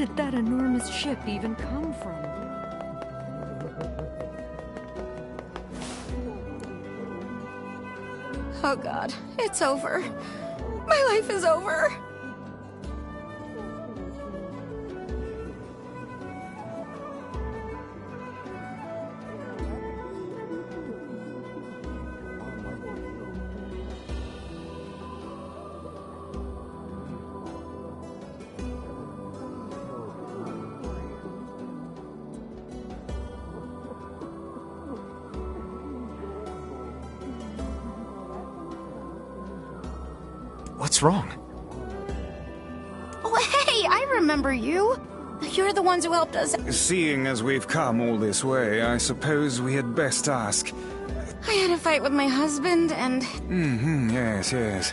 did that enormous ship even come from? Oh God, it's over. My life is over. What's wrong? Oh, hey, I remember you. You're the ones who helped us. Seeing as we've come all this way, I suppose we had best ask. I had a fight with my husband and... Yes.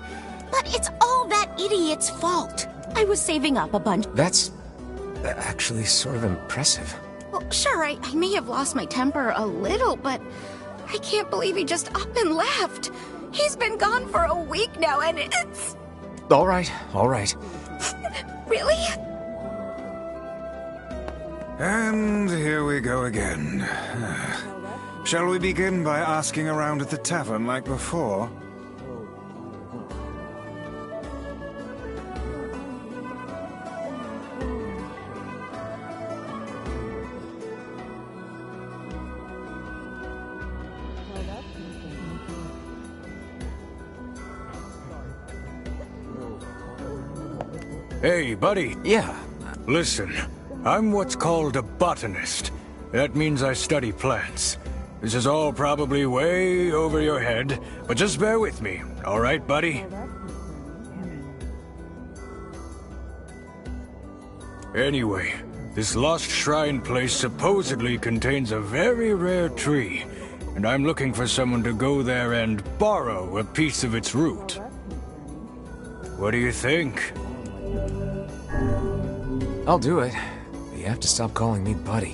But it's all that idiot's fault. I was saving up a bunch. That's actually sort of impressive. Well, sure, I may have lost my temper a little, but I can't believe he just up and left. He's been gone for a week now, and it's... All right. Really? And here we go again. Shall we begin by asking around at the tavern like before? Hey, buddy. Yeah. Listen, I'm what's called a botanist. That means I study plants. This is all probably way over your head, but just bear with me, all right, buddy? Anyway, this lost shrine place supposedly contains a very rare tree, and I'm looking for someone to go there and borrow a piece of its root. What do you think? I'll do it. But you have to stop calling me buddy.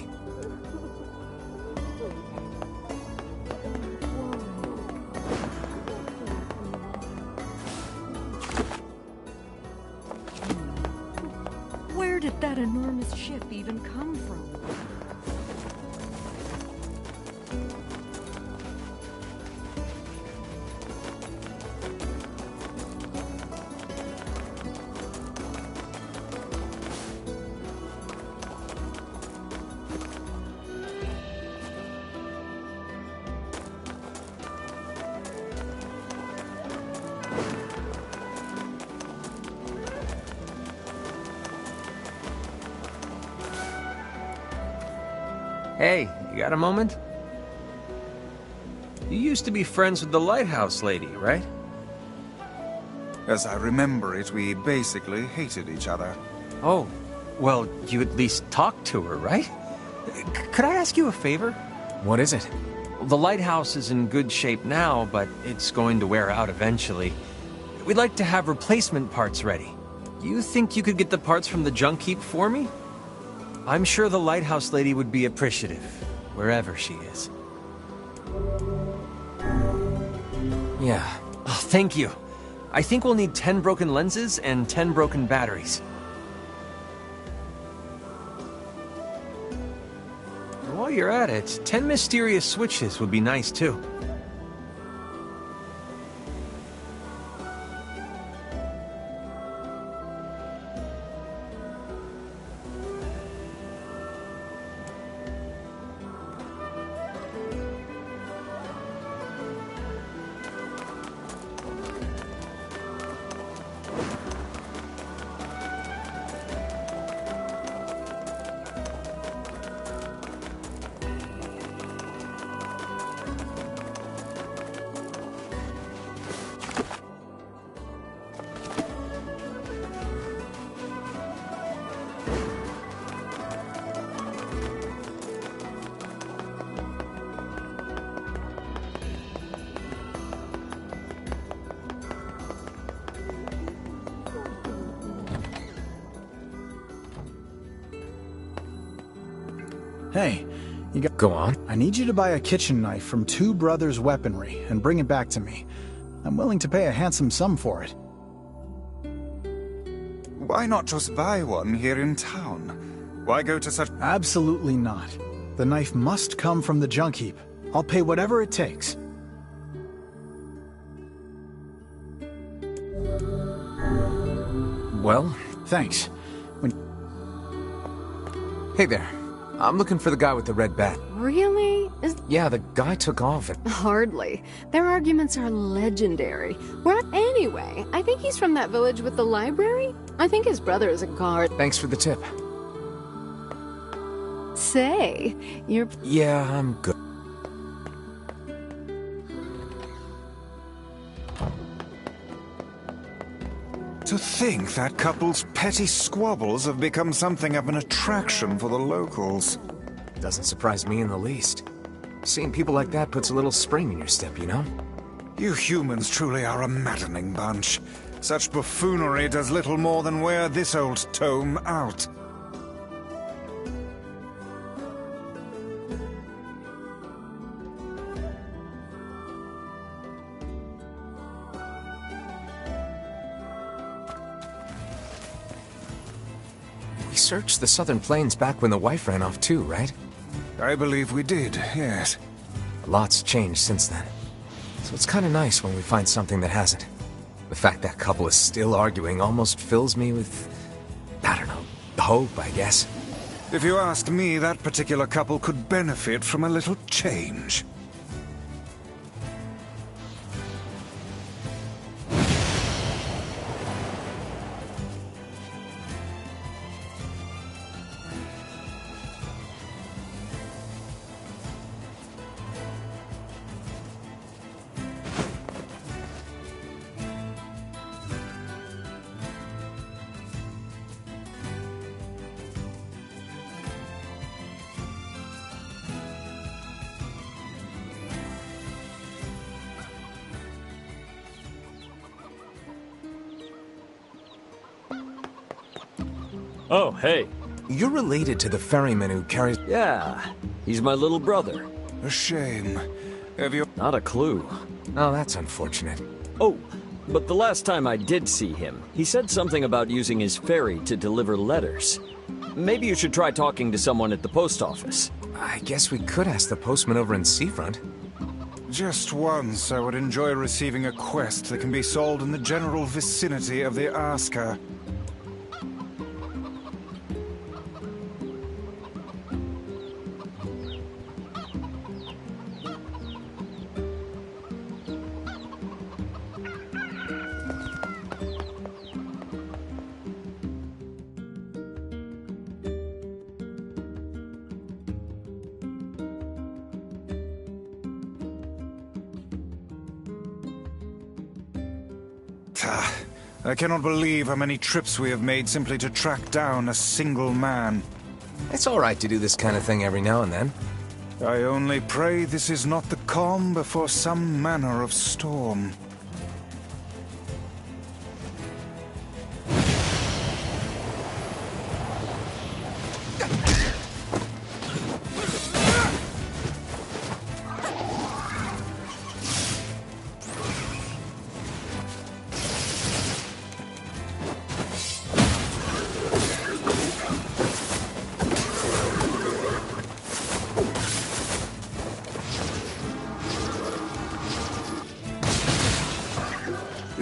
Where did that enormous ship even come from? Hey, you got a moment? You used to be friends with the lighthouse lady, right? As I remember it, we basically hated each other. Oh, well, you at least talked to her, right? Could I ask you a favor? What is it? The lighthouse is in good shape now, but it's going to wear out eventually. We'd like to have replacement parts ready. You think you could get the parts from the junk heap for me? I'm sure the lighthouse lady would be appreciative, wherever she is. Yeah. Oh, thank you. I think we'll need 10 broken lenses and 10 broken batteries. And while you're at it, 10 mysterious switches would be nice too. Hey, you got... Go on. I need you to buy a kitchen knife from Two Brothers Weaponry and bring it back to me. I'm willing to pay a handsome sum for it. Why not just buy one here in town? Why go to such... Absolutely not. The knife must come from the junk heap. I'll pay whatever it takes. Well? Thanks. Hey there. I'm looking for the guy with the red bat. Really? Yeah, the guy took off and... Hardly. Their arguments are legendary. Anyway, I think he's from that village with the library. I think his brother is a guard. Thanks for the tip. Say, you're... Yeah, I'm good. To think that couple's petty squabbles have become something of an attraction for the locals. Doesn't surprise me in the least. Seeing people like that puts a little spring in your step, you know? You humans truly are a maddening bunch. Such buffoonery does little more than wear this old tome out. We searched the Southern Plains back when the wife ran off too, right? I believe we did, yes. A lot's changed since then. So it's kind of nice when we find something that hasn't. The fact that couple is still arguing almost fills me with... I don't know, hope, I guess. If you ask me, that particular couple could benefit from a little change. Oh, hey. You're related to the ferryman who carries... Yeah, he's my little brother. A shame. Have you... Not a clue. Oh, that's unfortunate. Oh, but the last time I did see him, he said something about using his ferry to deliver letters. Maybe you should try talking to someone at the post office. I guess we could ask the postman over in Seafront. Just once, I would enjoy receiving a quest that can be solved in the general vicinity of the Asker. I cannot believe how many trips we have made simply to track down a single man. It's all right to do this kind of thing every now and then. I only pray this is not the calm before some manner of storm.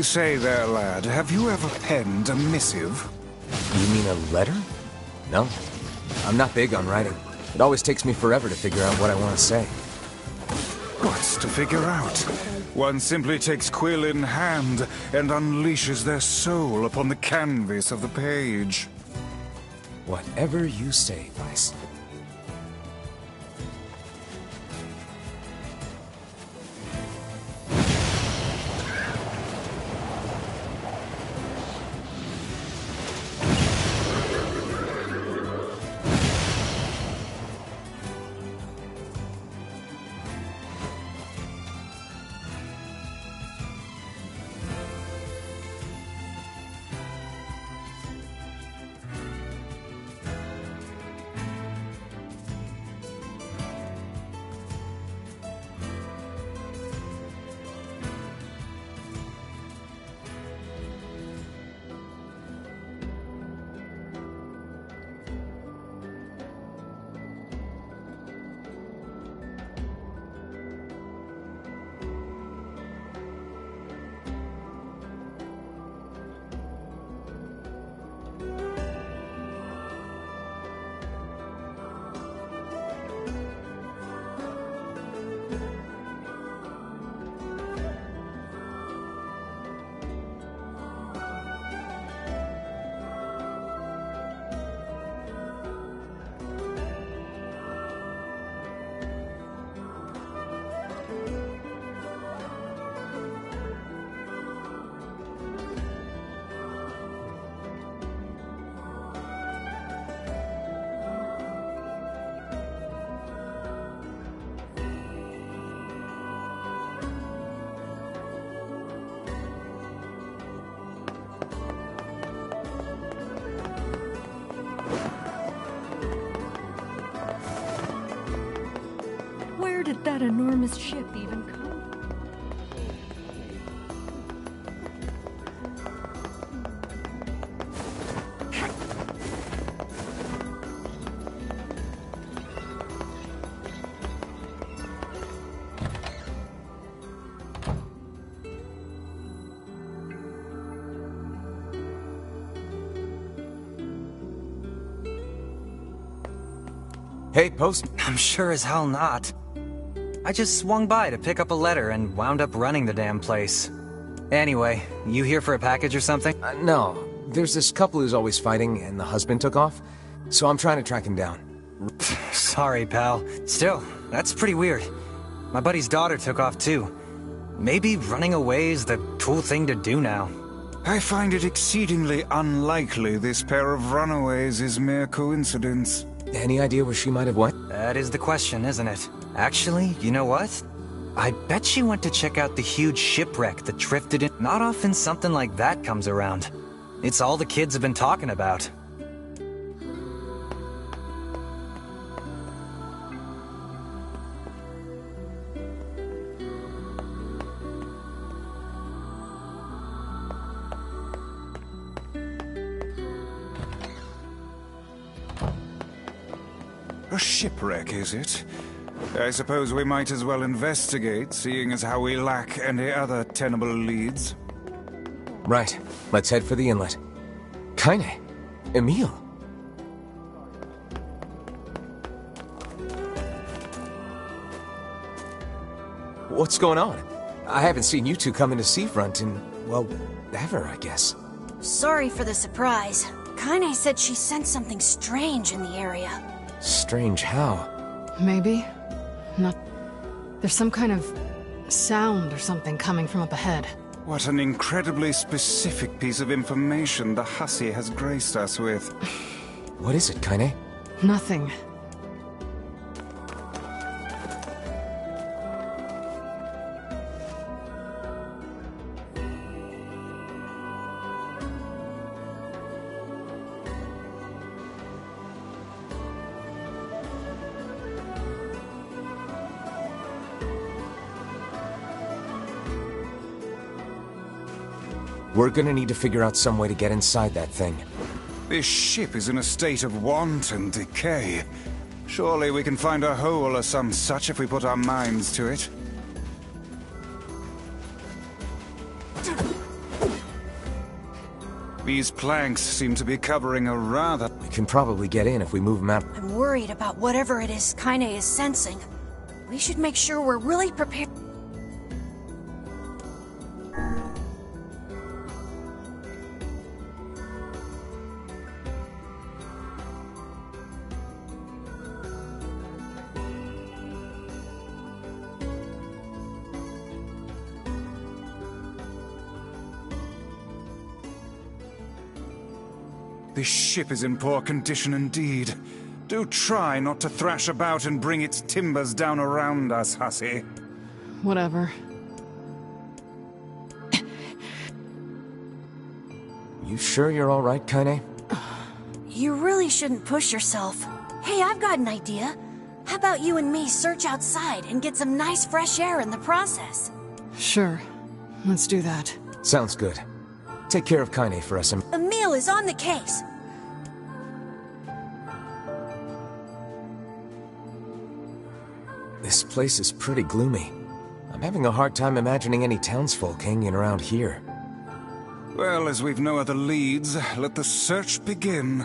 Say there, lad, have you ever penned a missive? You mean a letter? No. I'm not big on writing. It always takes me forever to figure out what I want to say. What's to figure out? One simply takes quill in hand and unleashes their soul upon the canvas of the page. Whatever you say, Vice. Where did that enormous ship even come from? Hey, Post. I'm sure as hell not. I just swung by to pick up a letter and wound up running the damn place. Anyway, you here for a package or something? No. There's this couple who's always fighting, and the husband took off. So I'm trying to track him down. Sorry, pal. Still, that's pretty weird. My buddy's daughter took off too. Maybe running away is the cool thing to do now. I find it exceedingly unlikely this pair of runaways is mere coincidence. Any idea where she might have went? That is the question, isn't it? Actually, you know what? I bet she went to check out the huge shipwreck that drifted in. Not often something like that comes around. It's all the kids have been talking about. A shipwreck, is it? I suppose we might as well investigate, seeing as how we lack any other tenable leads. Right. Let's head for the inlet. Kaine. Emil. What's going on? I haven't seen you two come into Seafront in, well, ever, I guess. Sorry for the surprise. Kaine said she sensed something strange in the area. Strange how? Maybe. Not... There's some kind of sound or something coming from up ahead. What an incredibly specific piece of information the hussy has graced us with. What is it, Kaine? Nothing. We're gonna need to figure out some way to get inside that thing. This ship is in a state of wanton decay. Surely we can find a hole or some such if we put our minds to it. These planks seem to be covering a rather... We can probably get in if we move them out. I'm worried about whatever it is Kaine is sensing. We should make sure we're really prepared. This ship is in poor condition indeed. Do try not to thrash about and bring its timbers down around us, hussy. Whatever. You sure you're alright, Kaine? You really shouldn't push yourself. Hey, I've got an idea. How about you and me search outside and get some nice fresh air in the process? Sure. Let's do that. Sounds good. Take care of Kaine for us. Emil is on the case. This place is pretty gloomy. I'm having a hard time imagining any townsfolk hanging around here. Well, as we've no other leads, let the search begin.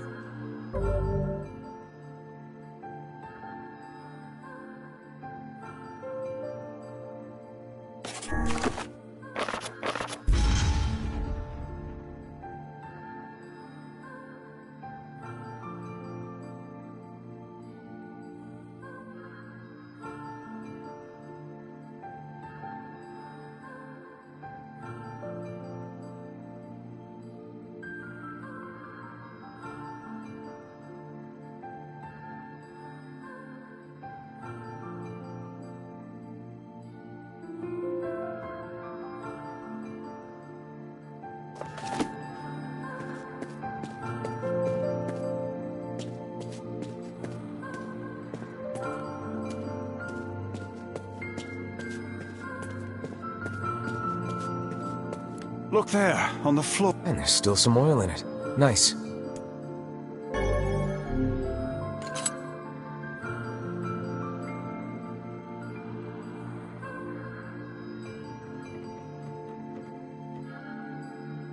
Look there, on the floor. And there's still some oil in it. Nice.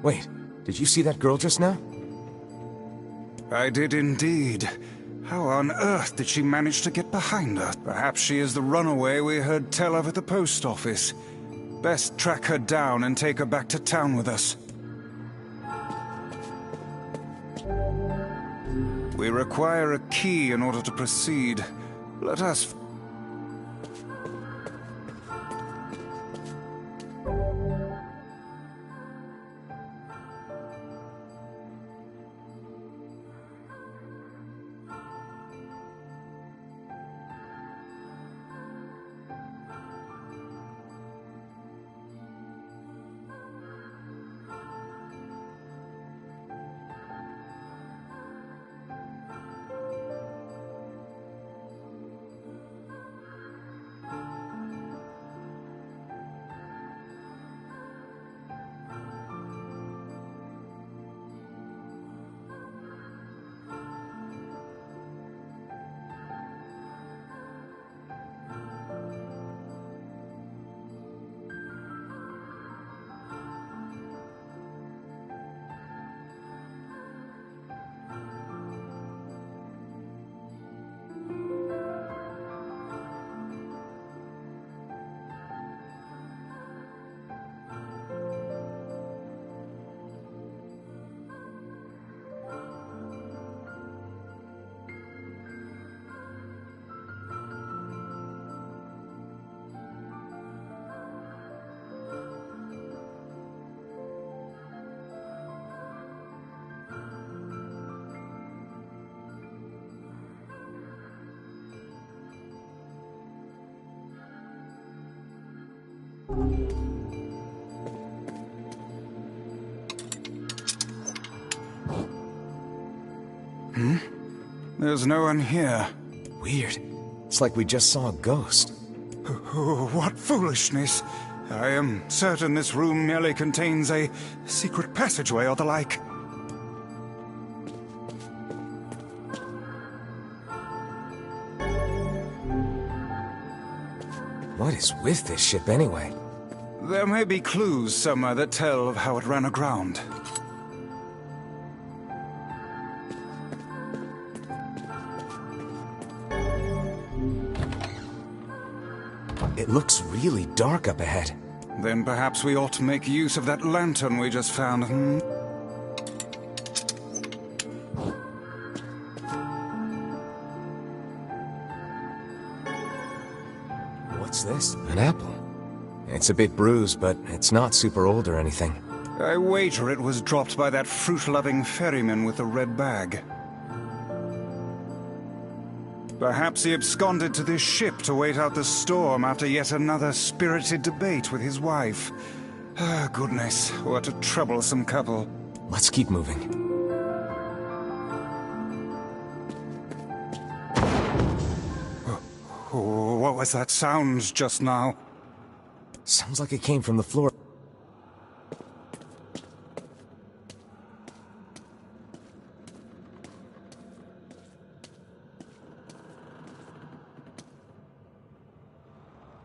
Wait, did you see that girl just now? I did indeed. How on earth did she manage to get behind us? Perhaps she is the runaway we heard tell of at the post office. Best track her down and take her back to town with us. We require a key in order to proceed. Let us... There's no one here. Weird. It's like we just saw a ghost. Oh, what foolishness! I am certain this room merely contains a secret passageway or the like. What is with this ship anyway? There may be clues somewhere that tell of how it ran aground. It looks really dark up ahead. Then perhaps we ought to make use of that lantern we just found, What's this? An apple. It's a bit bruised, but it's not super old or anything. I wager it was dropped by that fruit-loving ferryman with the red bag. Perhaps he absconded to this ship to wait out the storm after yet another spirited debate with his wife. Ah, goodness, what a troublesome couple. Let's keep moving. Oh, what was that sound just now? Sounds like it came from the floor.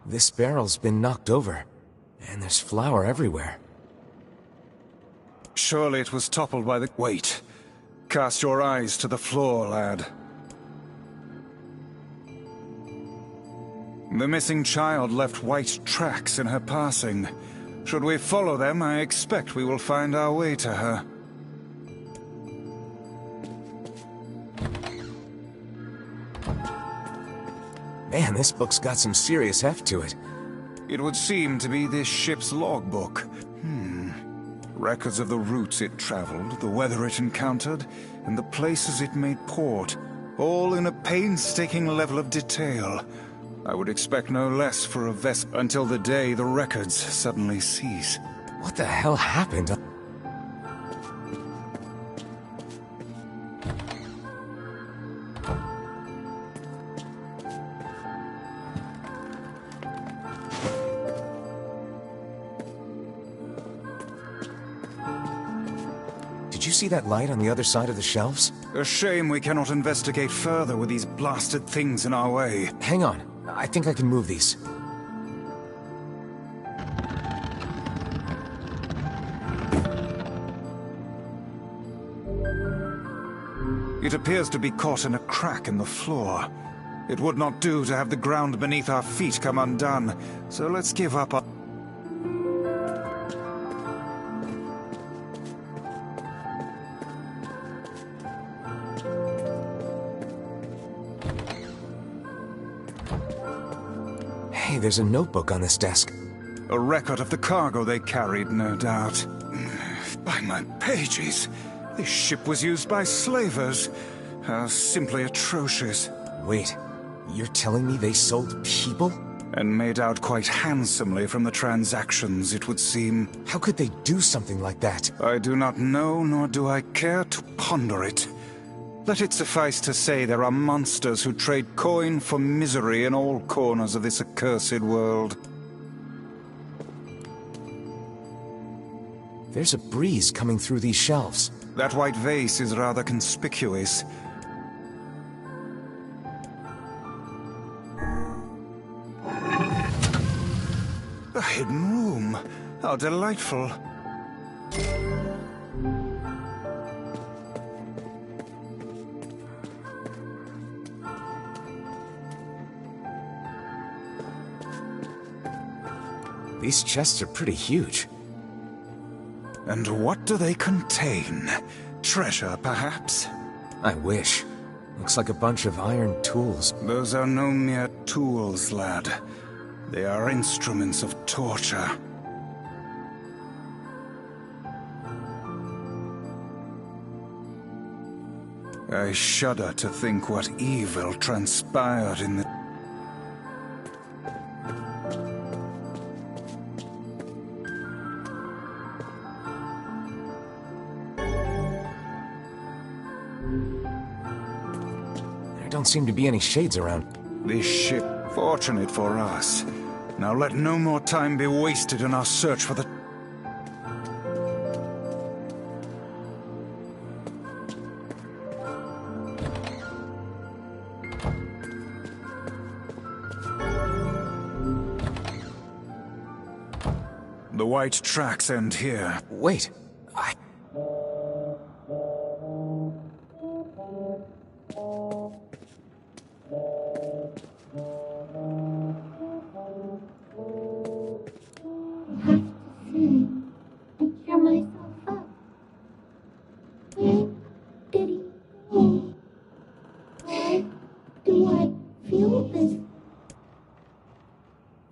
This barrel's been knocked over, and there's flour everywhere. Surely it was toppled by the... Wait. Cast your eyes to the floor, lad. The missing child left white tracks in her passing. Should we follow them, I expect we will find our way to her. Man, this book's got some serious heft to it. It would seem to be this ship's logbook. Records of the routes it traveled, the weather it encountered, and the places it made port, all in a painstaking level of detail. I would expect no less for a vessel until the day the records suddenly cease. What the hell happened? did you see that light on the other side of the shelves? A shame we cannot investigate further with these blasted things in our way. Hang on. I think I can move these. It appears to be caught in a crack in the floor. It would not do to have the ground beneath our feet come undone, so let's give up our... Hey, there's a notebook on this desk. A record of the cargo they carried, no doubt. By my pages, this ship was used by slavers. Simply atrocious. Wait, you're telling me they sold people? And made out quite handsomely from the transactions, it would seem. How could they do something like that? I do not know, nor do I care to ponder it. Let it suffice to say there are monsters who trade coin for misery in all corners of this accursed world. There's a breeze coming through these shelves. That white vase is rather conspicuous. A hidden room. How delightful. These chests are pretty huge. And what do they contain? Treasure, perhaps? I wish. Looks like a bunch of iron tools. Those are no mere tools, lad. They are instruments of torture. I shudder to think what evil transpired in the... There don't seem to be any shades around. This ship, fortunate for us. Now let no more time be wasted in our search for the... The white tracks end here. Wait,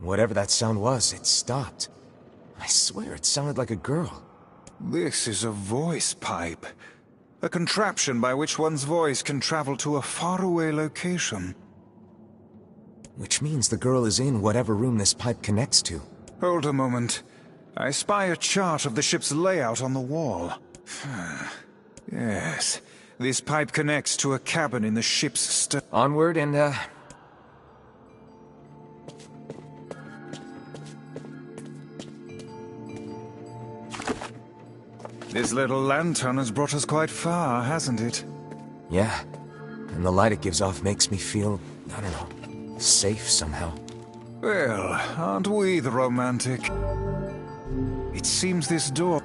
whatever that sound was, it stopped. I swear it sounded like a girl. This is a voice pipe. A contraption by which one's voice can travel to a faraway location. Which means the girl is in whatever room this pipe connects to. Hold a moment. I spy a chart of the ship's layout on the wall. Yes, this pipe connects to a cabin in the ship's Onward and, This little lantern has brought us quite far, hasn't it? Yeah. And the light it gives off makes me feel, I don't know, safe somehow. Well, aren't we the romantic? It seems this door...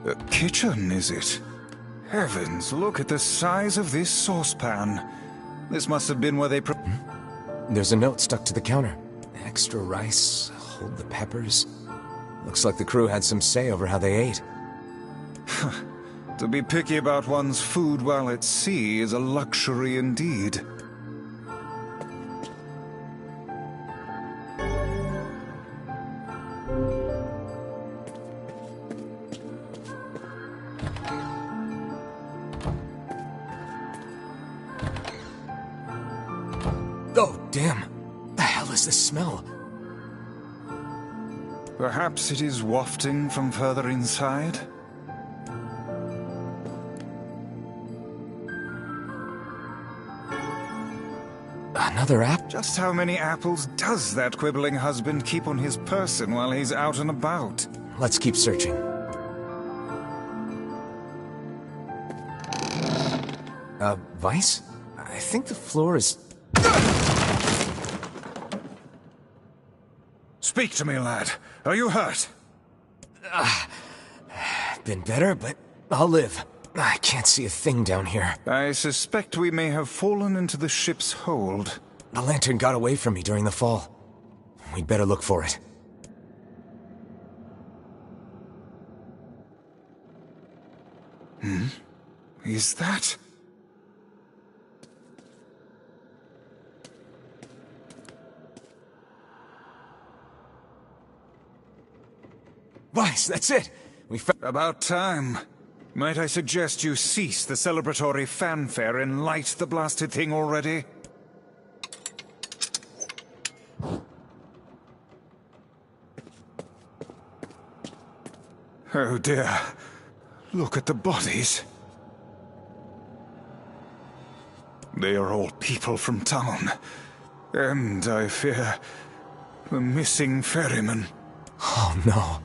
A kitchen, is it? Heavens, look at the size of this saucepan. This must have been where they... There's a note stuck to the counter. Extra rice, hold the peppers. Looks like the crew had some say over how they ate. To be picky about one's food while at sea is a luxury indeed. Oh, damn. The hell is this smell? Perhaps it is wafting from further inside? Another app? Just how many apples does that quibbling husband keep on his person while he's out and about? Let's keep searching. Vice? I think the floor is... Speak to me, lad. Are you hurt? Been better, but I'll live. I can't see a thing down here. I suspect we may have fallen into the ship's hold. The lantern got away from me during the fall. We'd better look for it. Is that... Vice, that's it! About time. Might I suggest you cease the celebratory fanfare and light the blasted thing already? Oh dear. Look at the bodies. They are all people from town. And, I fear, the missing ferryman. Oh no.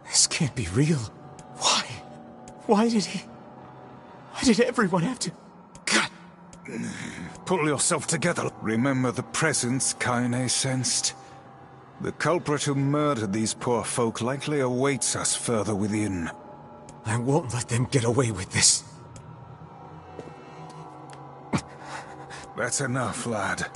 This can't be real. Why? Why did everyone have to... God. Pull yourself together. Remember the presence Kaine sensed? The culprit who murdered these poor folk likely awaits us further within. I won't let them get away with this. That's enough, lad.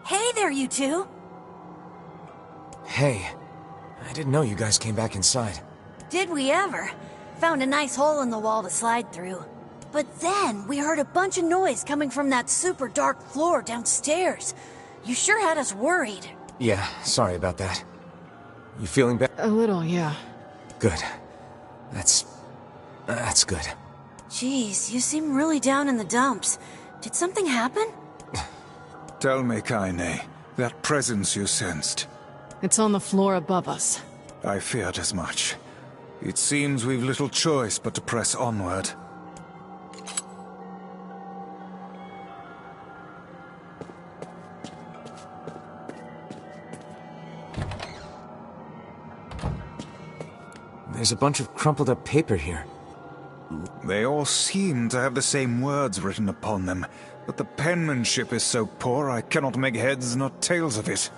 Hey there, you two! Hey, I didn't know you guys came back inside. Did we ever? Found a nice hole in the wall to slide through. But then, we heard a bunch of noise coming from that super dark floor downstairs. You sure had us worried. Yeah, sorry about that. You feeling better? A little, yeah. Good. That's good. Jeez, you seem really down in the dumps. Did something happen? Tell me, Kaine, that presence you sensed. It's on the floor above us. I feared as much. It seems we've little choice but to press onward. There's a bunch of crumpled up paper here. They all seem to have the same words written upon them, but the penmanship is so poor I cannot make heads nor tails of it.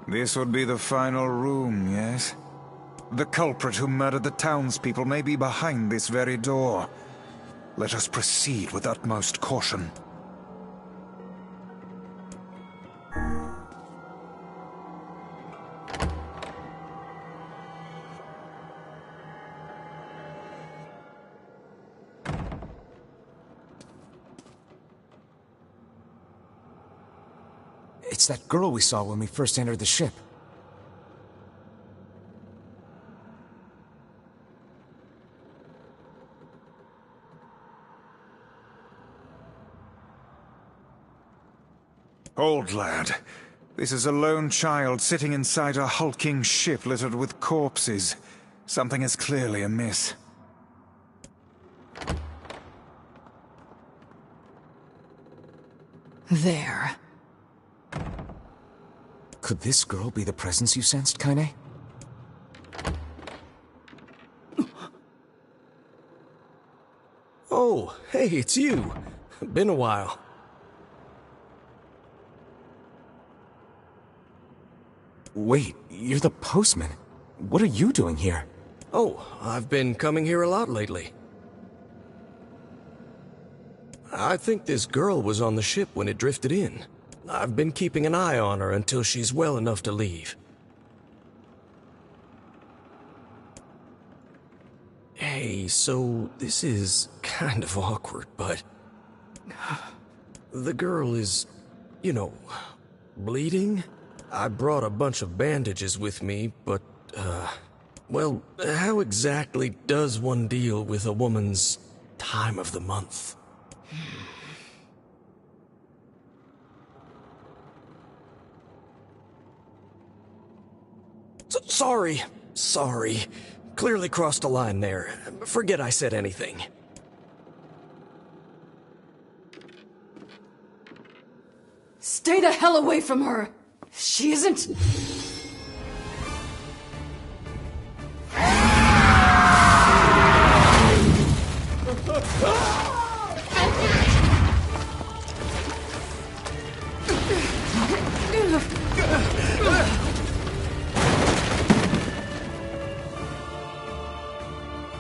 This would be the final room, yes? The culprit who murdered the townspeople may be behind this very door. Let us proceed with utmost caution. It's that girl we saw when we first entered the ship. Old lad, this is a lone child sitting inside a hulking ship littered with corpses. Something is clearly amiss. There. Could this girl be the presence you sensed, Kaine? Oh, hey, it's you. Been a while. Wait, you're the postman. What are you doing here? Oh, I've been coming here a lot lately. I think this girl was on the ship when it drifted in. I've been keeping an eye on her until she's well enough to leave. Hey, so this is kind of awkward, but... the girl is, you know, bleeding? I brought a bunch of bandages with me, but, well, how exactly does one deal with a woman's time of the month? Sorry. Clearly crossed a line there. Forget I said anything. Stay the hell away from her! She isn't...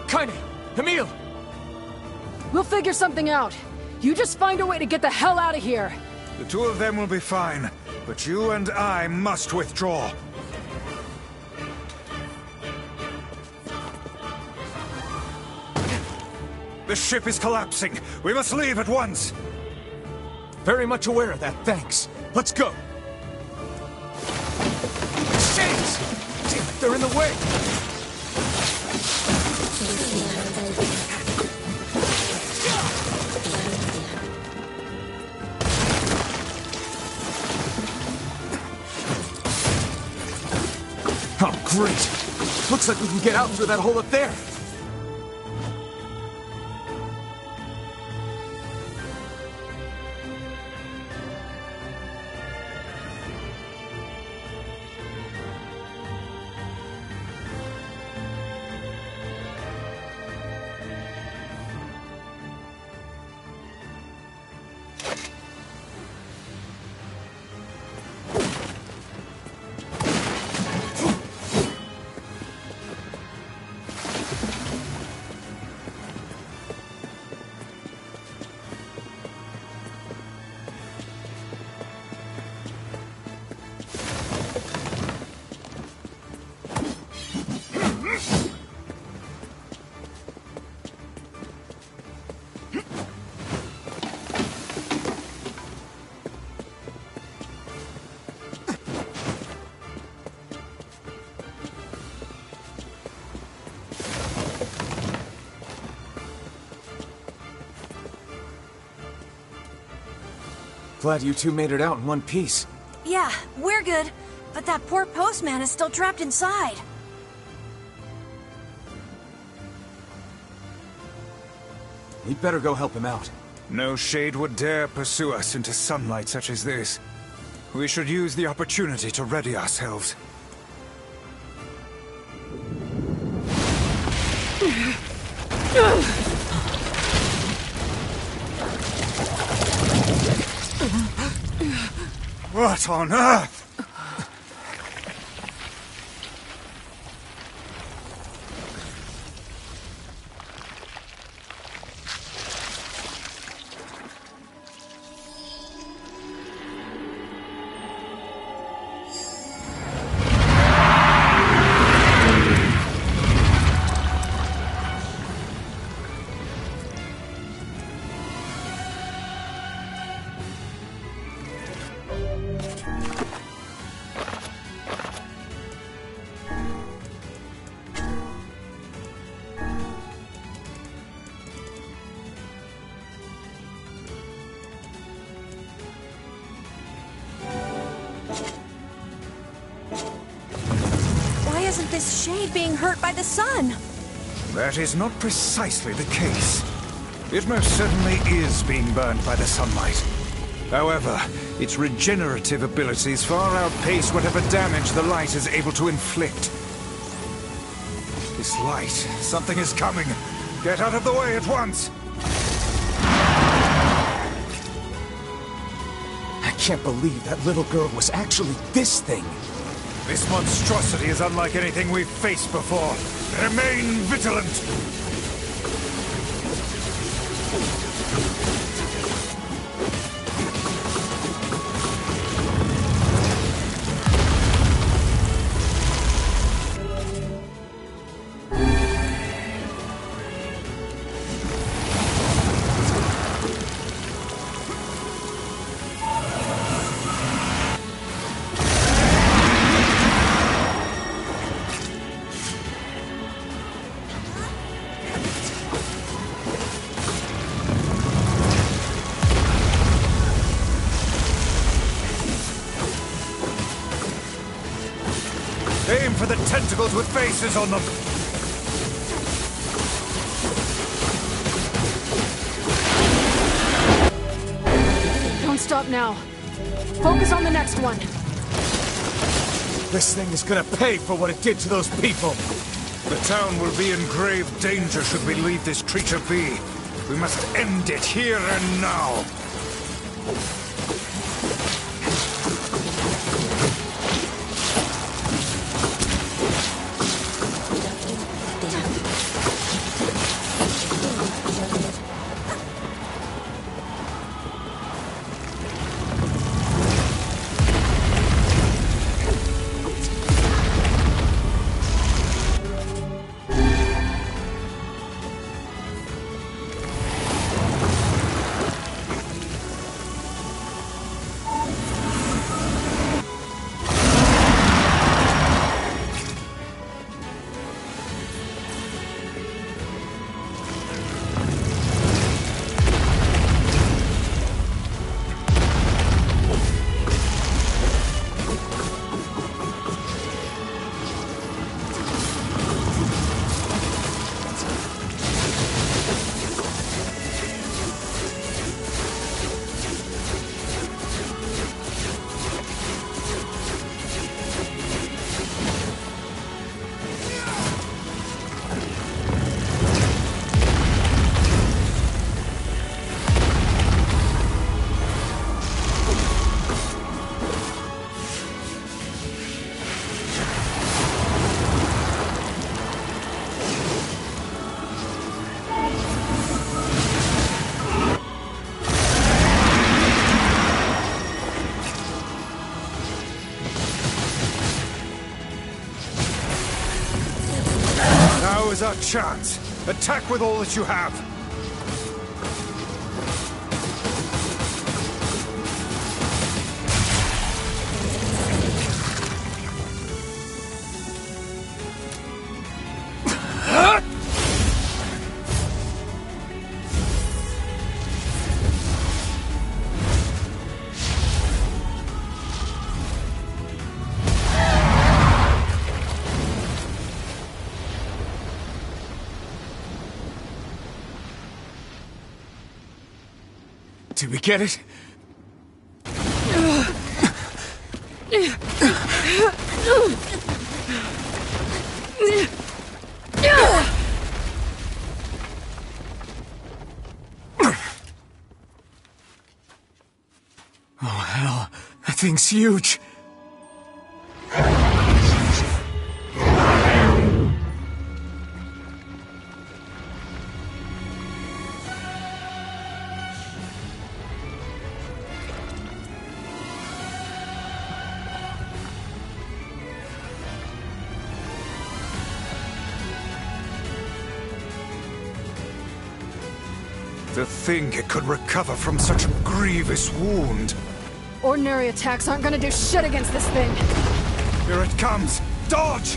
Kaine! Emil! We'll figure something out. You just find a way to get the hell out of here. The two of them will be fine, but you and I must withdraw. The ship is collapsing. We must leave at once. Very much aware of that, thanks. Let's go. Shades! Damn it, they're in the way! Oh, great! Looks like we can get out through that hole up there! Glad you two made it out in one piece. Yeah, we're good. But that poor postman is still trapped inside. We'd better go help him out. No shade would dare pursue us into sunlight such as this. We should use the opportunity to ready ourselves. What on earth? this shade being hurt by the sun. That is not precisely the case. It most certainly is being burned by the sunlight. However, its regenerative abilities far outpace whatever damage the light is able to inflict. This light, something is coming. Get out of the way at once! I can't believe that little girl was actually this thing. This monstrosity is unlike anything we've faced before. Remain vigilant! Aim for the tentacles with faces on them! Don't stop now. Focus on the next one. This thing is gonna pay for what it did to those people. The town will be in grave danger should we leave this creature be. We must end it here and now. Now is our chance. Attack with all that you have. Did we get it? Oh, hell. That thing's huge. To think it could recover from such a grievous wound. Ordinary attacks aren't gonna do shit against this thing. Here it comes! Dodge!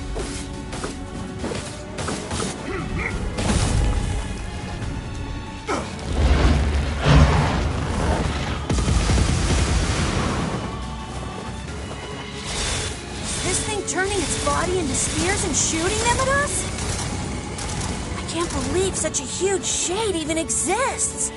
Is this thing turning its body into spears and shooting them at us? I can't believe such a huge shade even exists.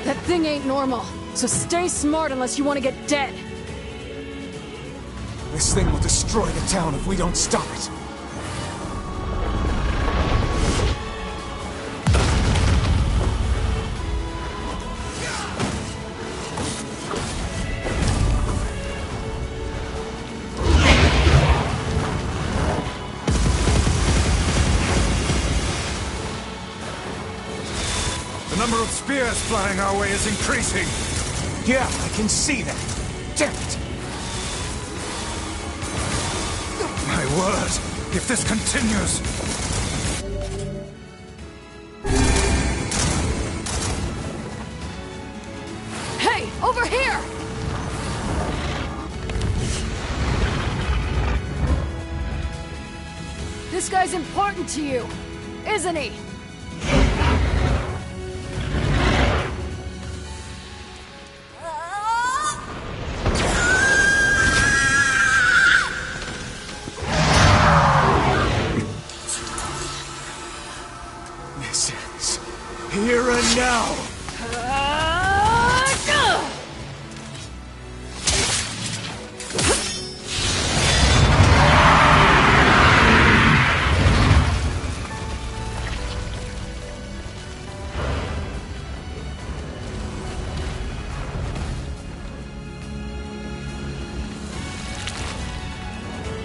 That thing ain't normal, so stay smart unless you want to get dead. This thing will destroy the town if we don't stop it. The number of spears flying our way is increasing. Yeah, I can see that. Damn it! My word, if this continues... Hey, over here! This guy's important to you, isn't he? This ends here and now.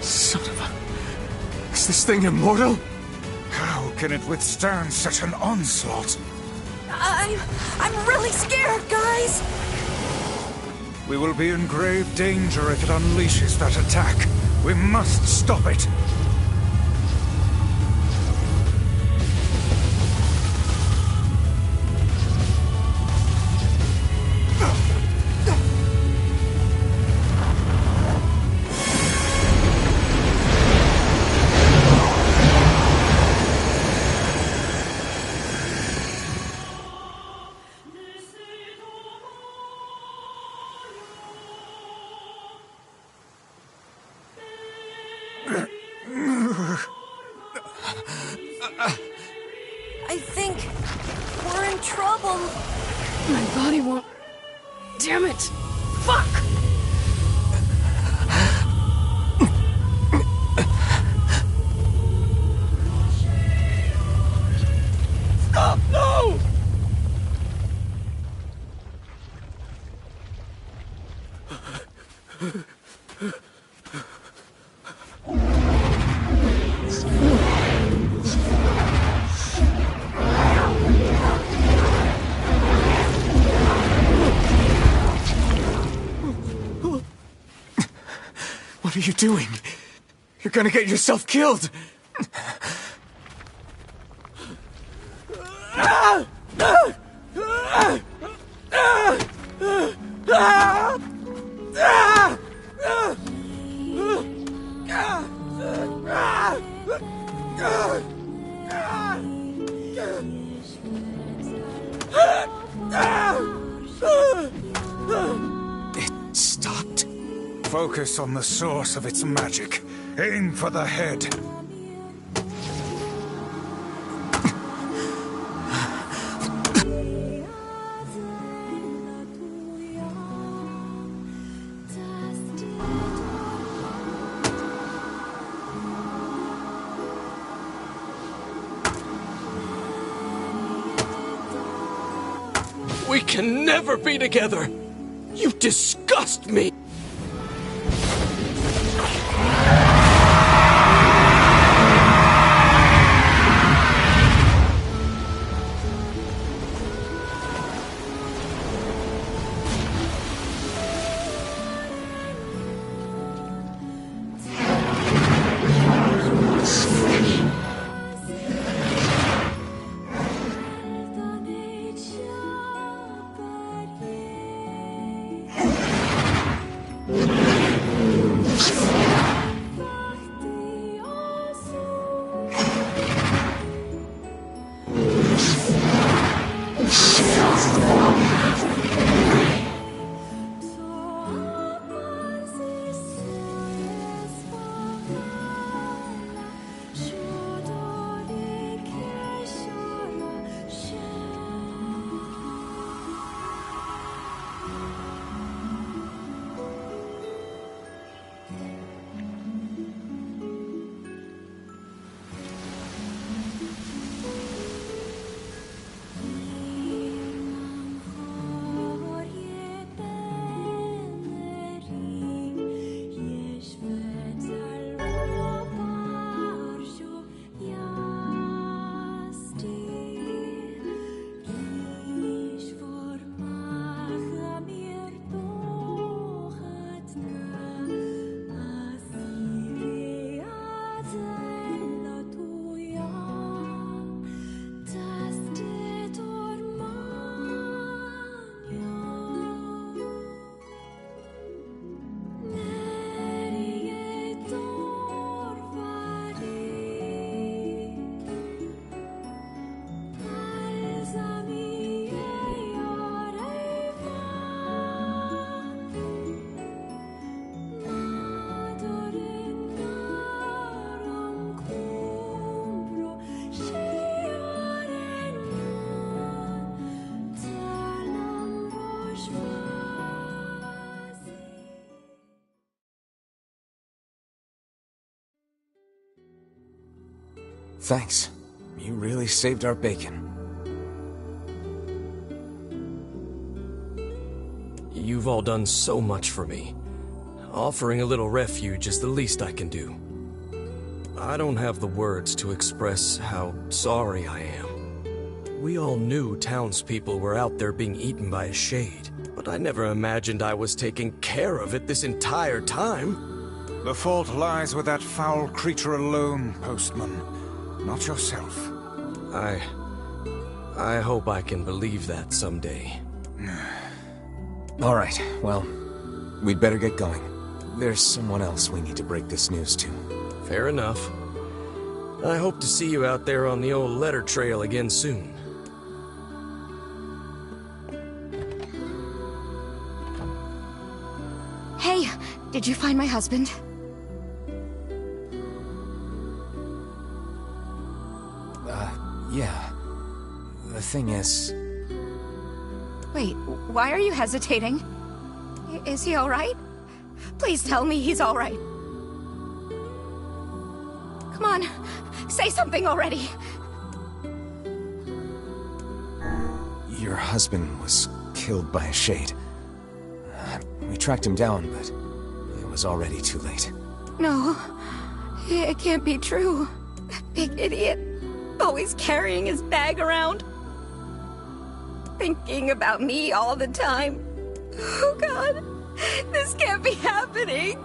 Son of a... Is this thing immortal? How can it withstand such an onslaught? I'm really scared, guys! We will be in grave danger if it unleashes that attack. We must stop it. I think we're in trouble. My body won't... Damn it! Fuck! Stop! No! What are you doing? You're gonna get yourself killed! It stopped? Focus on the source of its magic. Aim for the head. We can never be together! You disgust me! Thanks. You really saved our bacon. You've all done so much for me. Offering a little refuge is the least I can do. I don't have the words to express how sorry I am. We all knew townspeople were out there being eaten by a shade, but I never imagined I was taking care of it this entire time. The fault lies with that foul creature alone, Postman, not yourself. I hope I can believe that someday. All right, well, we'd better get going. There's someone else we need to break this news to. Fair enough. I hope to see you out there on the old letter trail again soon. Hey, did you find my husband? Yeah. The thing is... Wait, why are you hesitating? Is he alright? Please tell me he's alright. Come on, say something already. Your husband was killed by a shade. We tracked him down, but it was already too late. No, it can't be true. That big idiot, always carrying his bag around. Thinking about me all the time. Oh God, this can't be happening.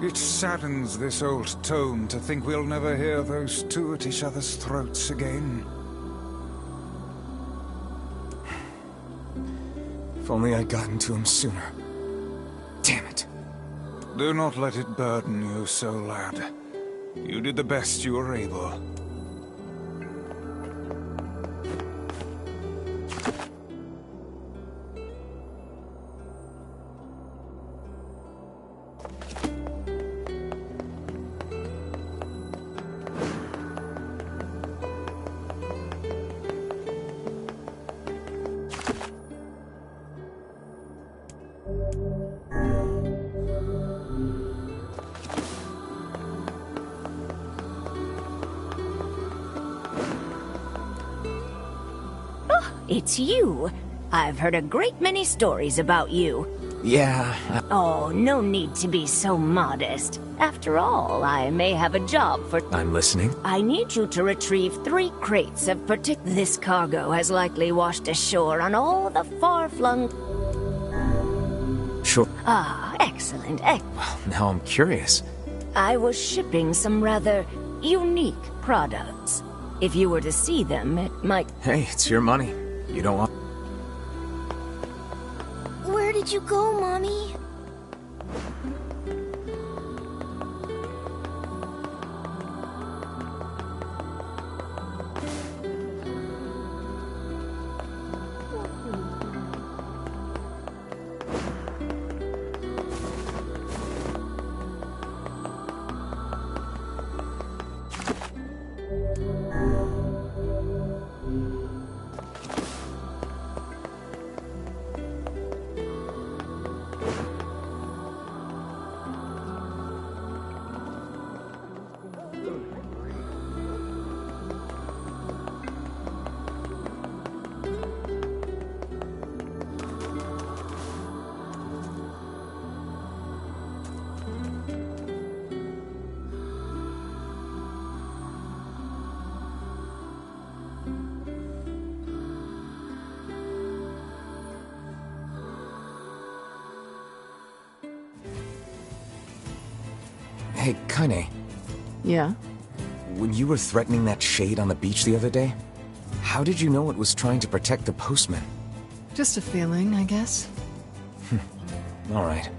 It saddens this old tone to think we'll never hear those two at each other's throats again. If only I'd gotten to him sooner. Damn it. Do not let it burden you so, lad. You did the best you were able. It's you. I've heard a great many stories about you. Yeah. Oh, no need to be so modest. After all, I may have a job for... I'm listening. I need you to retrieve 3 crates of This cargo has likely washed ashore on all the far-flung... Sure. Ah, excellent. Well, now I'm curious. I was shipping some rather unique products. If you were to see them, it might... Hey, it's your money. You don't want... Where did you go, Mommy? Hey, Kaine. Yeah? When you were threatening that shade on the beach the other day, how did you know it was trying to protect the postman? Just a feeling, I guess. All right.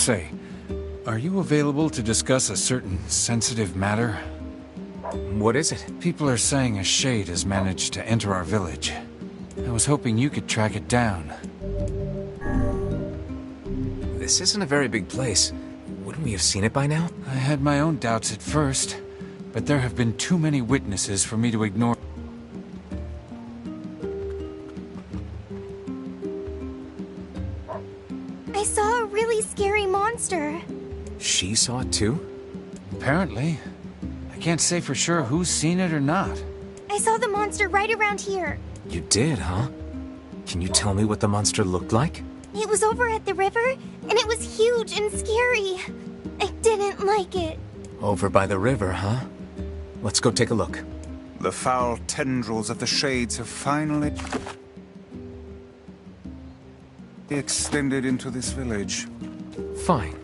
Say, are you available to discuss a certain sensitive matter? What is it? People are saying a shade has managed to enter our village. I was hoping you could track it down. This isn't a very big place. Wouldn't we have seen it by now? I had my own doubts at first, but there have been too many witnesses for me to ignore. I saw a really scary monster. She saw it too? Apparently. I can't say for sure who's seen it or not. I saw the monster right around here. You did, huh? Can you tell me what the monster looked like? It was over at the river, and it was huge and scary. I didn't like it. Over by the river, huh? Let's go take a look. The foul tendrils of the shades have finally extended into this village. Fine.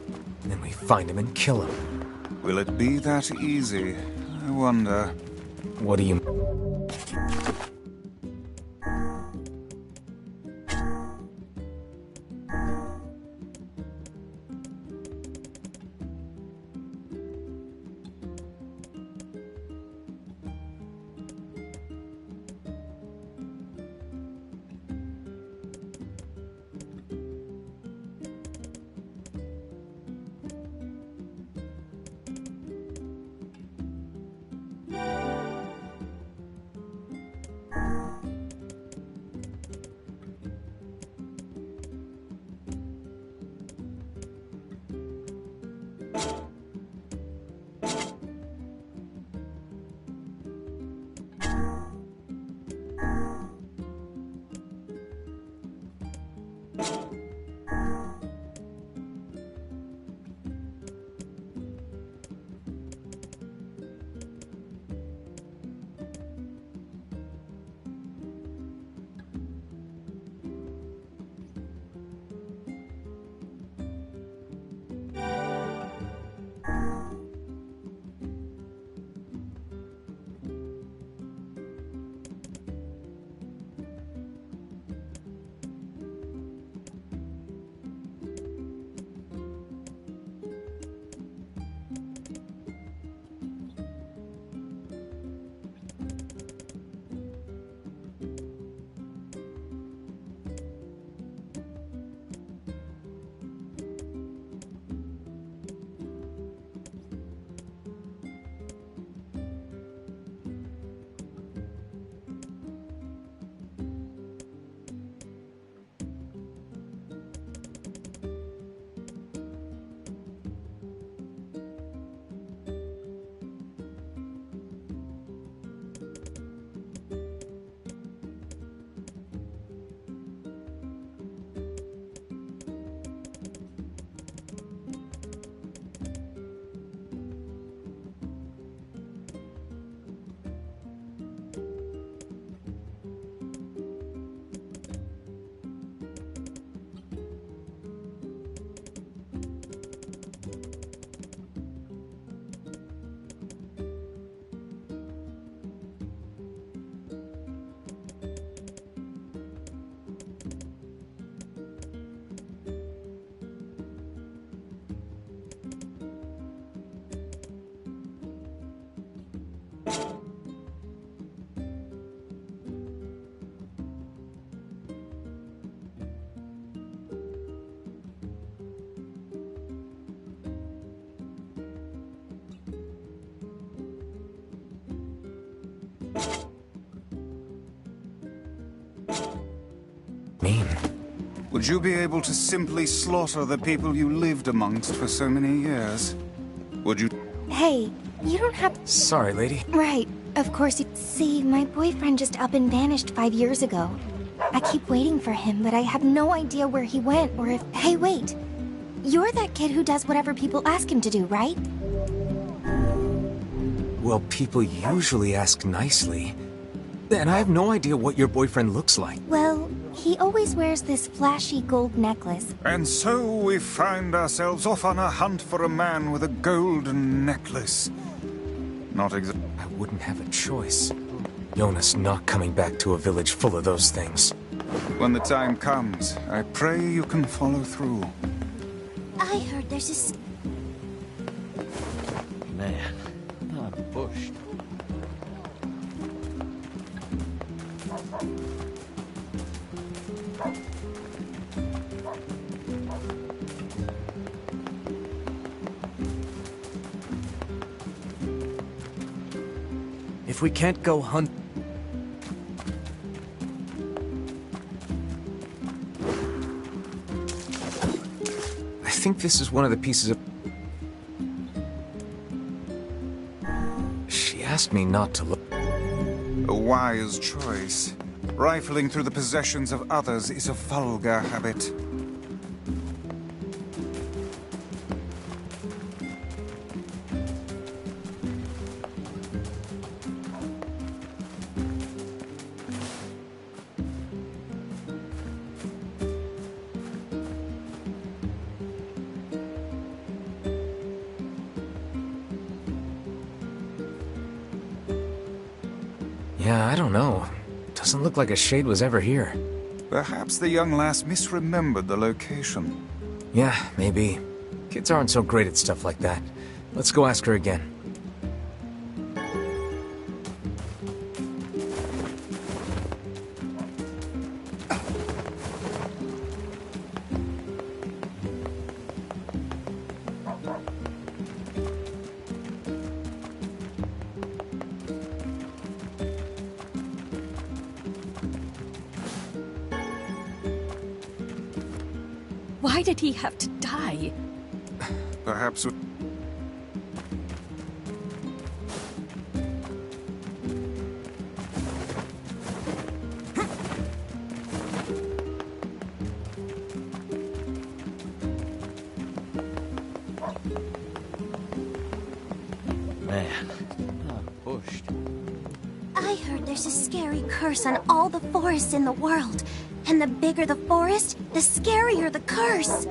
Then we find him and kill him. Will it be that easy? I wonder. What do you... mean? Would you be able to simply slaughter the people you lived amongst for so many years? Would you... Hey, you don't have... Sorry, lady. Right. Of course you... See, my boyfriend just up and vanished 5 years ago. I keep waiting for him, but I have no idea where he went or if... Hey, wait. You're that kid who does whatever people ask him to do, right? Well, people usually ask nicely. And I have no idea what your boyfriend looks like. Well, he always wears this flashy gold necklace. And so we find ourselves off on a hunt for a man with a golden necklace. Not exactly. I wouldn't have a choice. Jonas not coming back to a village full of those things. When the time comes, I pray you can follow through. I heard there's a... Man, I'm bushed. If we can't go hunt... I think this is one of the pieces of... She asked me not to look. A wise choice. Rifling through the possessions of others is a vulgar habit. Yeah, I don't know. Doesn't look like a shade was ever here. Perhaps the young lass misremembered the location. Yeah, maybe. Kids aren't so great at stuff like that. Let's go ask her again. Why did he have to die? Perhaps... Man, I'm bushed. I heard there's a scary curse on all the forests in the world. And the bigger the forest, the scarier the curse.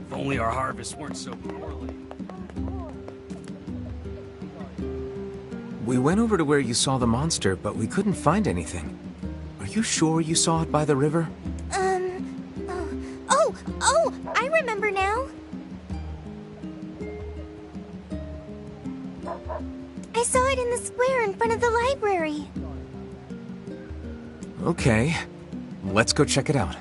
If only our harvests weren't so poorly. We went over to where you saw the monster, but we couldn't find anything. Are you sure you saw it by the river? Oh, I remember now. I saw it in the square in front of the library. Okay, let's go check it out.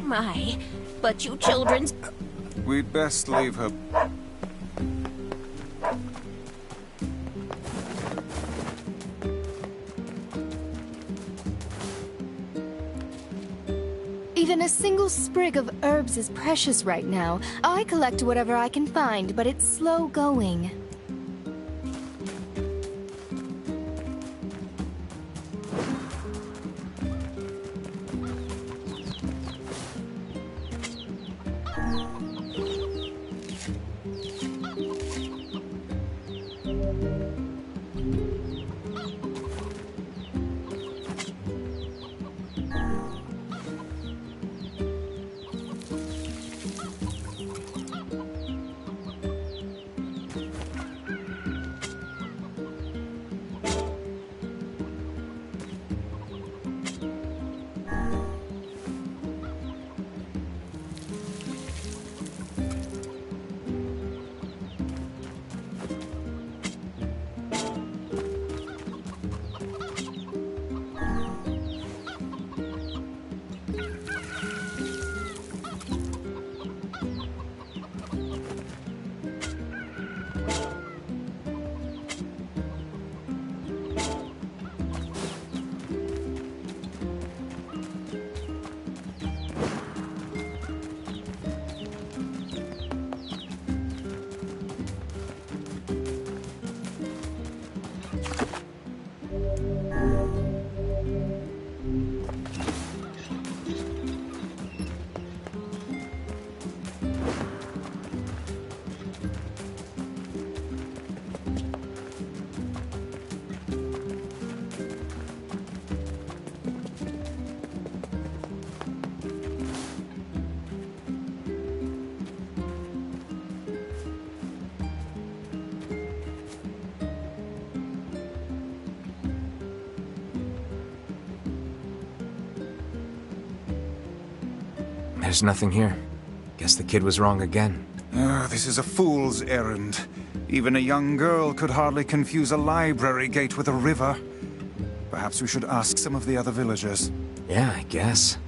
My, but you children's... We'd best leave her. Even a single sprig of herbs is precious right now. I collect whatever I can find, but it's slow going. There's nothing here. Guess the kid was wrong again. This is a fool's errand. Even a young girl could hardly confuse a library gate with a river. Perhaps we should ask some of the other villagers. Yeah, I guess.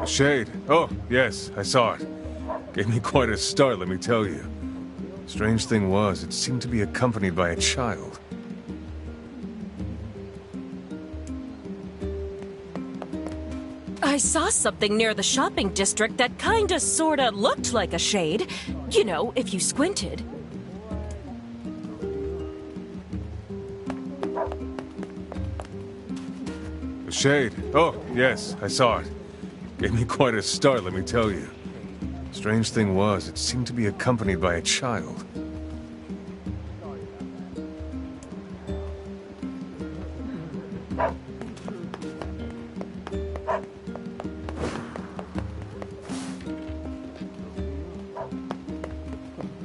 Shade. Oh, yes, I saw it. Gave me quite a start, let me tell you. Strange thing was, it seemed to be accompanied by a child. I saw something near the shopping district that kinda sorta looked like a shade. You know, if you squinted. The shade. Oh, yes, I saw it. Gave me quite a start, let me tell you. Strange thing was, it seemed to be accompanied by a child.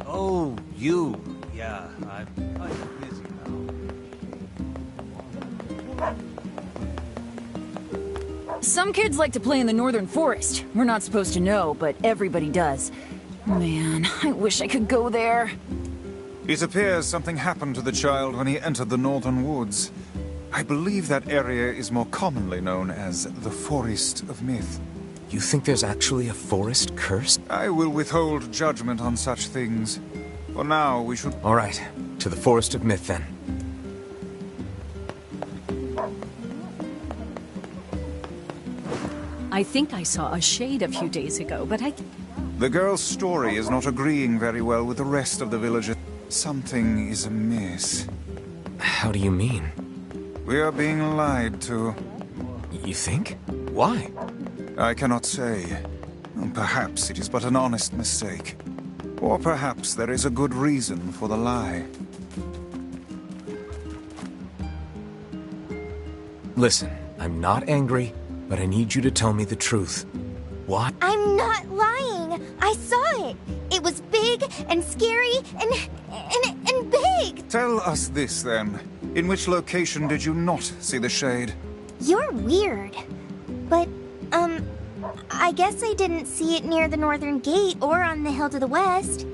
Oh, you. Yeah, I'm kind of busy now. Some kids like to play in the northern forest. We're not supposed to know, but everybody does. Man, I wish I could go there. It appears something happened to the child when he entered the northern woods. I believe that area is more commonly known as the Forest of Myth. You think there's actually a forest curse? I will withhold judgment on such things. For now, we should... All right, to the Forest of Myth then. I think I saw a shade a few days ago, but The girl's story is not agreeing very well with the rest of the villagers. Something is amiss. How do you mean? We are being lied to. You think? Why? I cannot say. Perhaps it is but an honest mistake. Or perhaps there is a good reason for the lie. Listen, I'm not angry, but I need you to tell me the truth. Why? I'm not lying. I saw it. It was big and scary and big. Tell us this, then. In which location did you not see the shade? You're weird. But, I guess I didn't see it near the northern gate or on the hill to the west.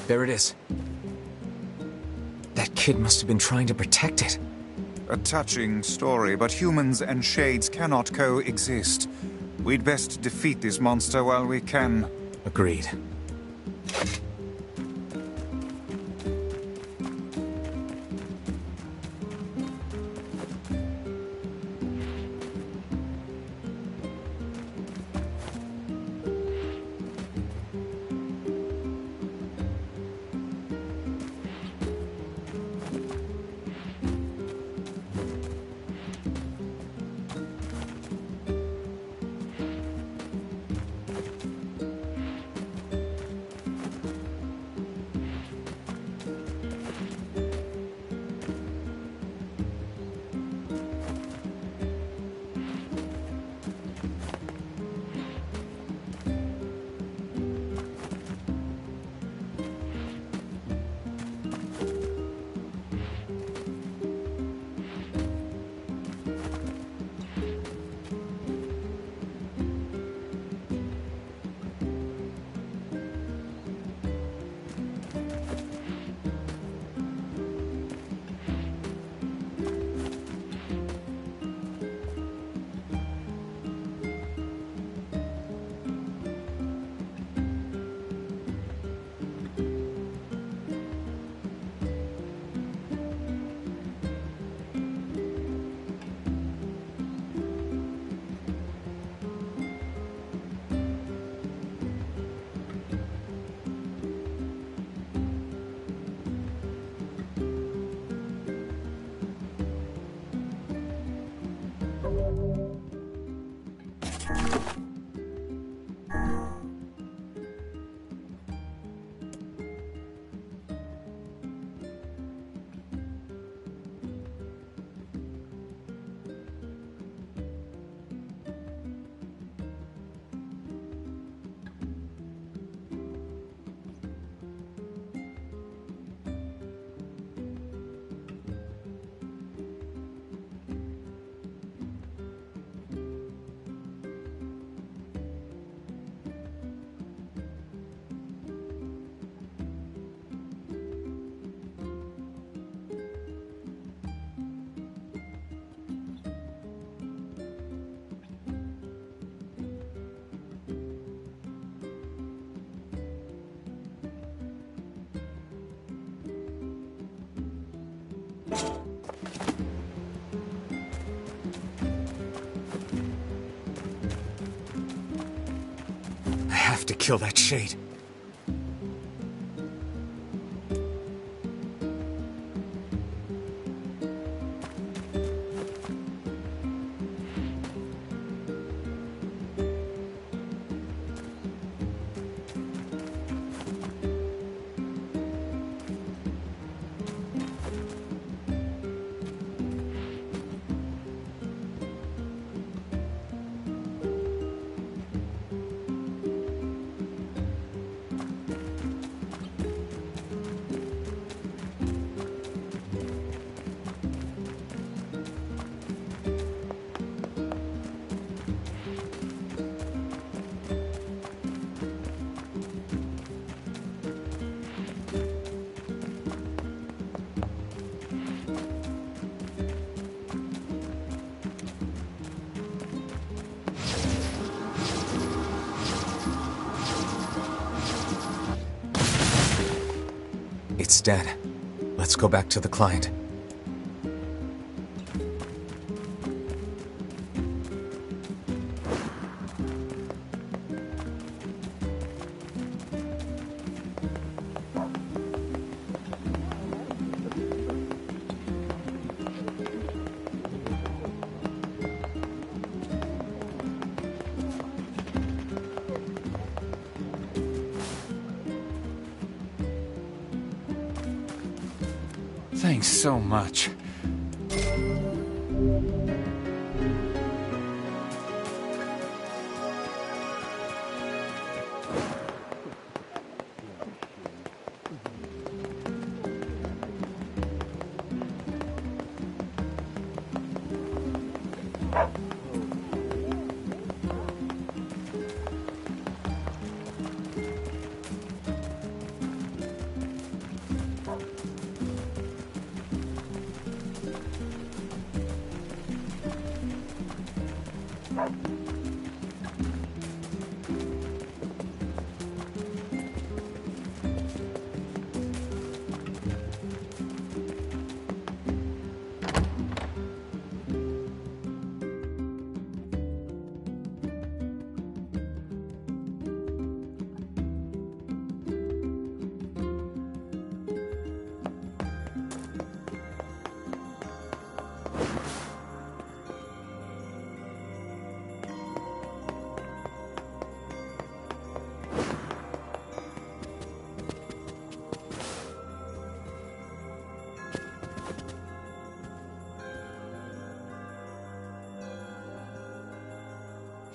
There it is. That kid must have been trying to protect it. A touching story, but humans and shades cannot coexist. We'd best defeat this monster while we can. Agreed. have to kill that shade. It's dead. Let's go back to the client. Thanks so much.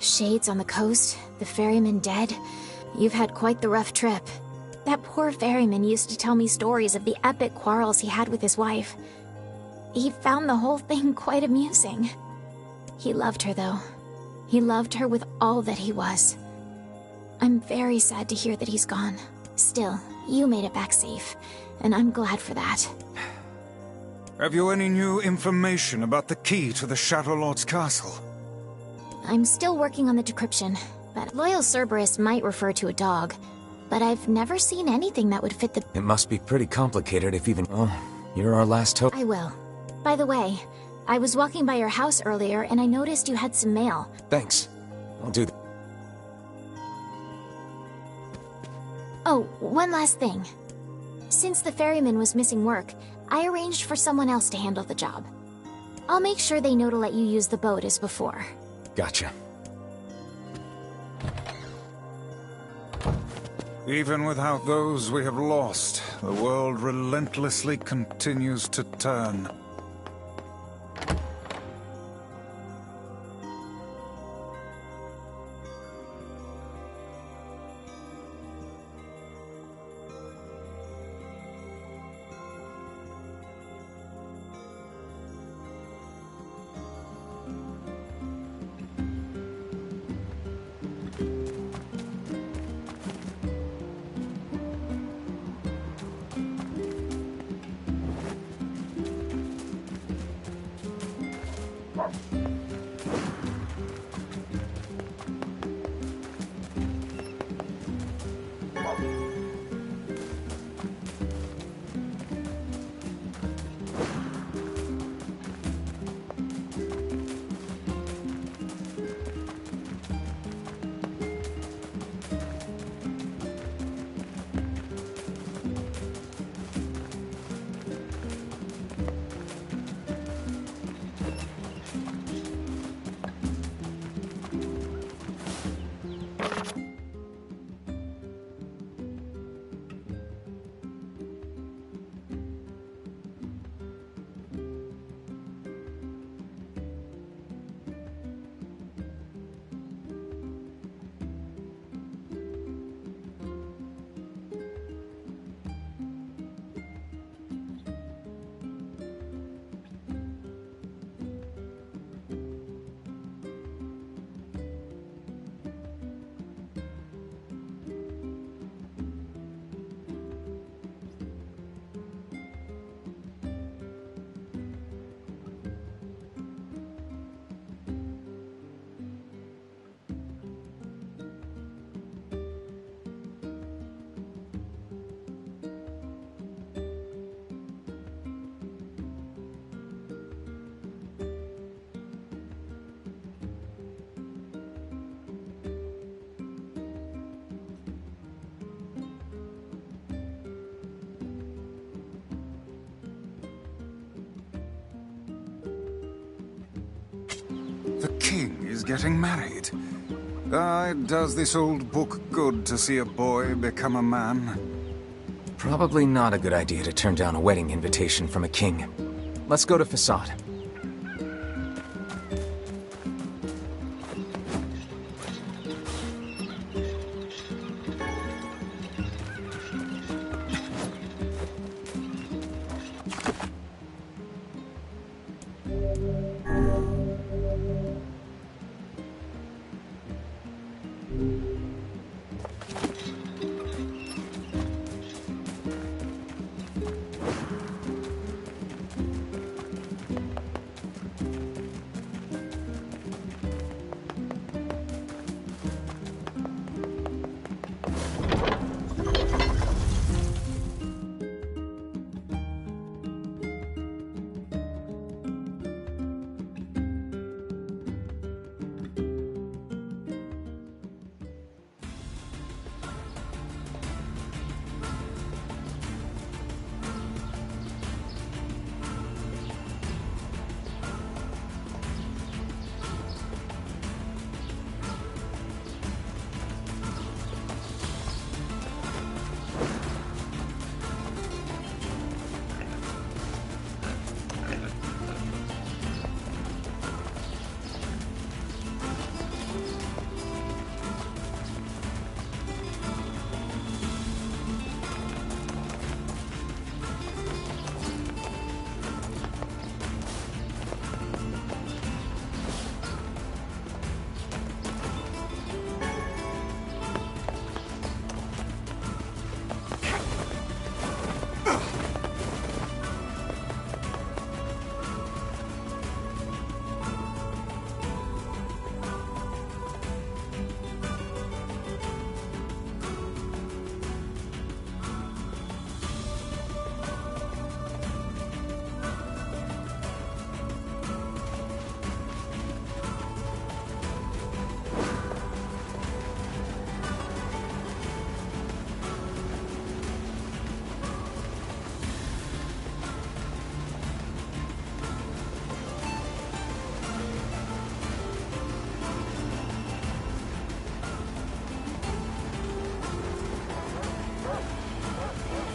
Shades on the coast, the ferryman dead. You've had quite the rough trip. That poor ferryman used to tell me stories of the epic quarrels he had with his wife. He found the whole thing quite amusing. He loved her, though. He loved her with all that he was. I'm very sad to hear that he's gone. Still, you made it back safe, and I'm glad for that. Have you any new information about the key to the Shadow Lord's castle? I'm still working on the decryption, but Loyal Cerberus might refer to a dog. But I've never seen anything that would fit the... It must be pretty complicated if even... Oh, you're our last hope. I will. By the way, I was walking by your house earlier and I noticed you had some mail. Thanks. I'll do that. Oh, one last thing. Since the ferryman was missing work, I arranged for someone else to handle the job. I'll make sure they know to let you use the boat as before. Gotcha. Even without those we have lost, the world relentlessly continues to turn. is getting married. Does this old book good to see a boy become a man? Probably not a good idea to turn down a wedding invitation from a king. Let's go to Facade.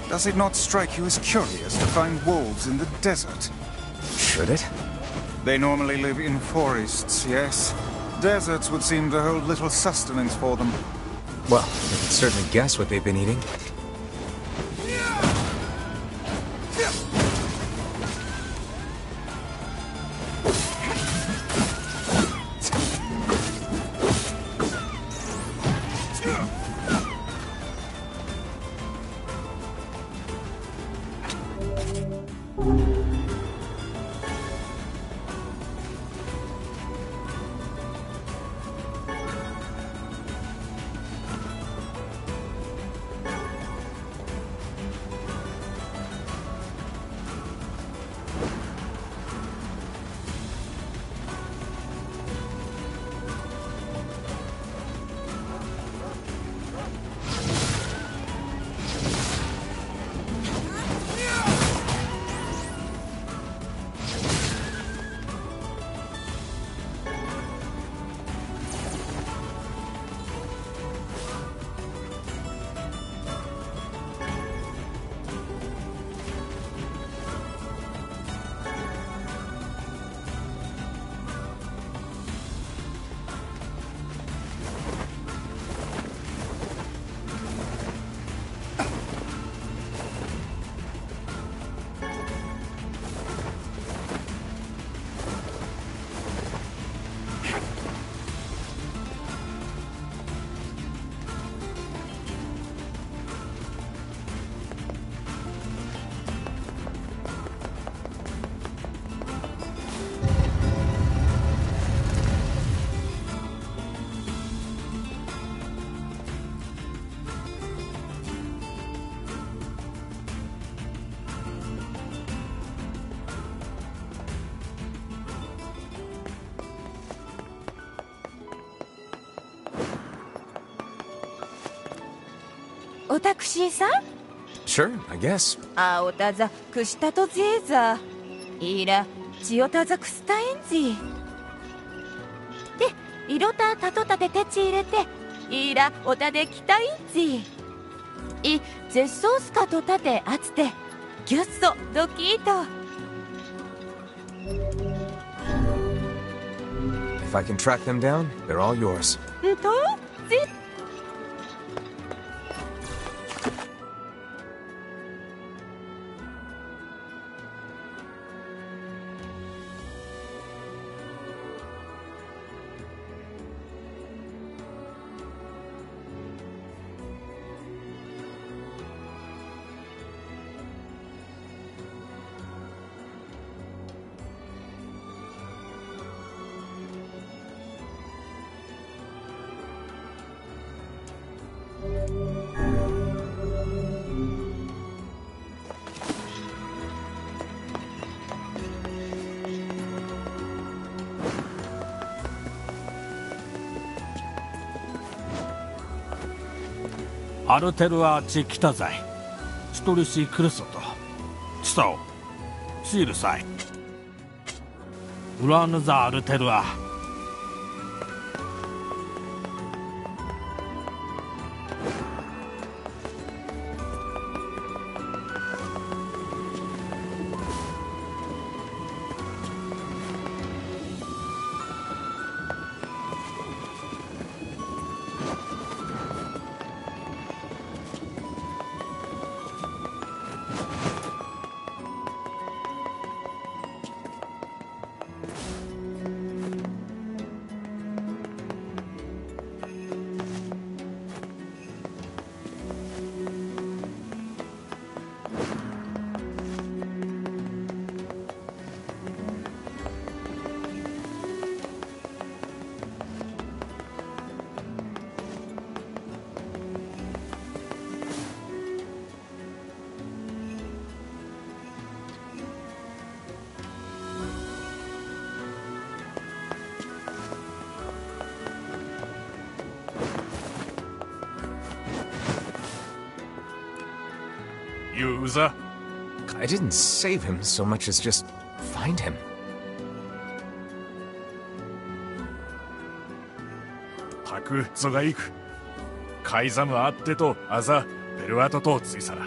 Does it not strike you as curious to find wolves in the desert? Should it? They normally live in forests, yes? Deserts would seem to hold little sustenance for them. Well, we can certainly guess what they've been eating. 오타쿠시-san? Sure, I guess. 아오타자 쿠시타토 제자 이라 지오타자 쿠스타엔지 네, 이로다 다토타데 대치入れて 이라 오다데 기타 있지. 이 제소스카 도타데 아츠테 gyusso dokito. If I can track them down, they're all yours. 아르테르아 지키타자이 스토리시 크르소토 치사오 시르사이 우라누자 아르테르아 User? I didn't save him so much as just find him. たくぞが行く。カイザムあってとアザベルアトとついさら。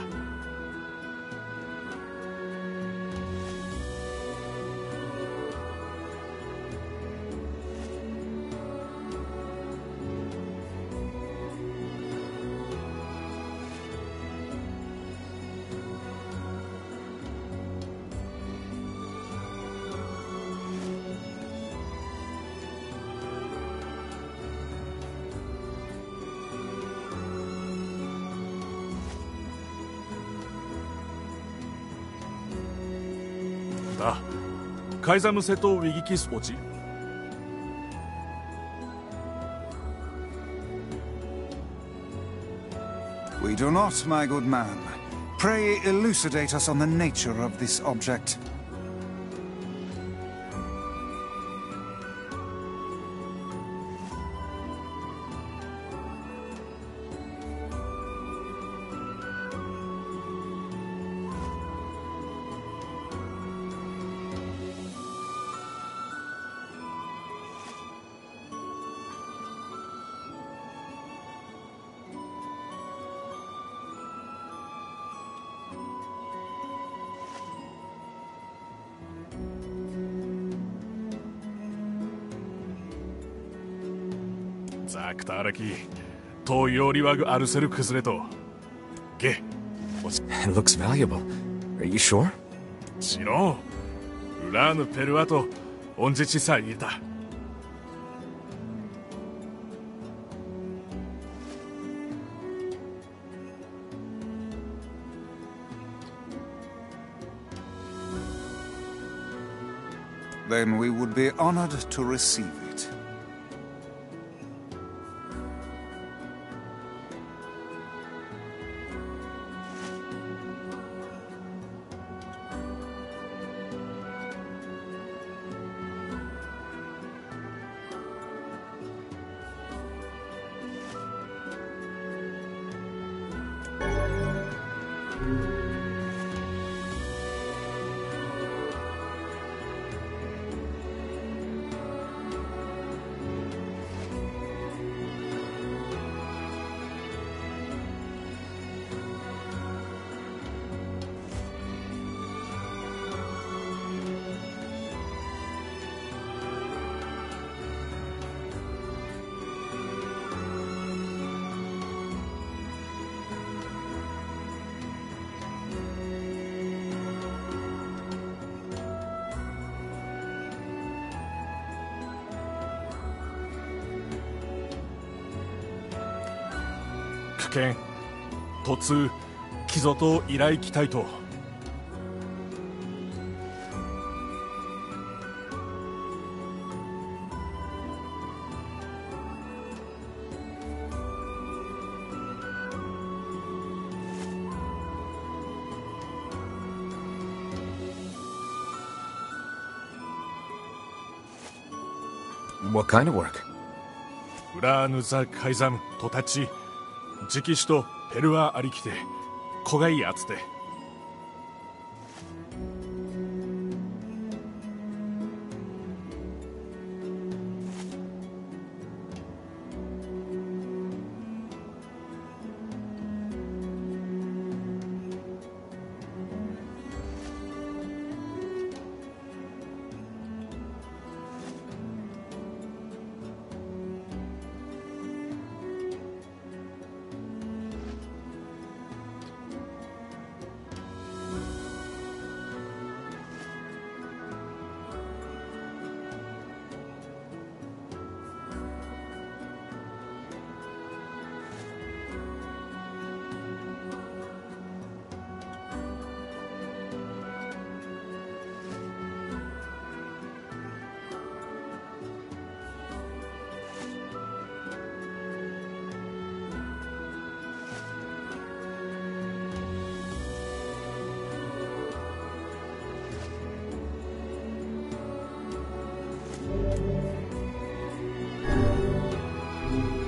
だ、カイザムセとウィギキスポチ。We do not, my good man. Pray elucidate us on the nature of this object. It looks valuable. Are you sure? しろん。ウラーヌペルアとオンジェチサイタ。Then we would be honored to receive it. 見途通木曽と依頼期待と。What kind of work? ウラーヌザ・カイザムとたち直使とペルワありきて子がいいやつて。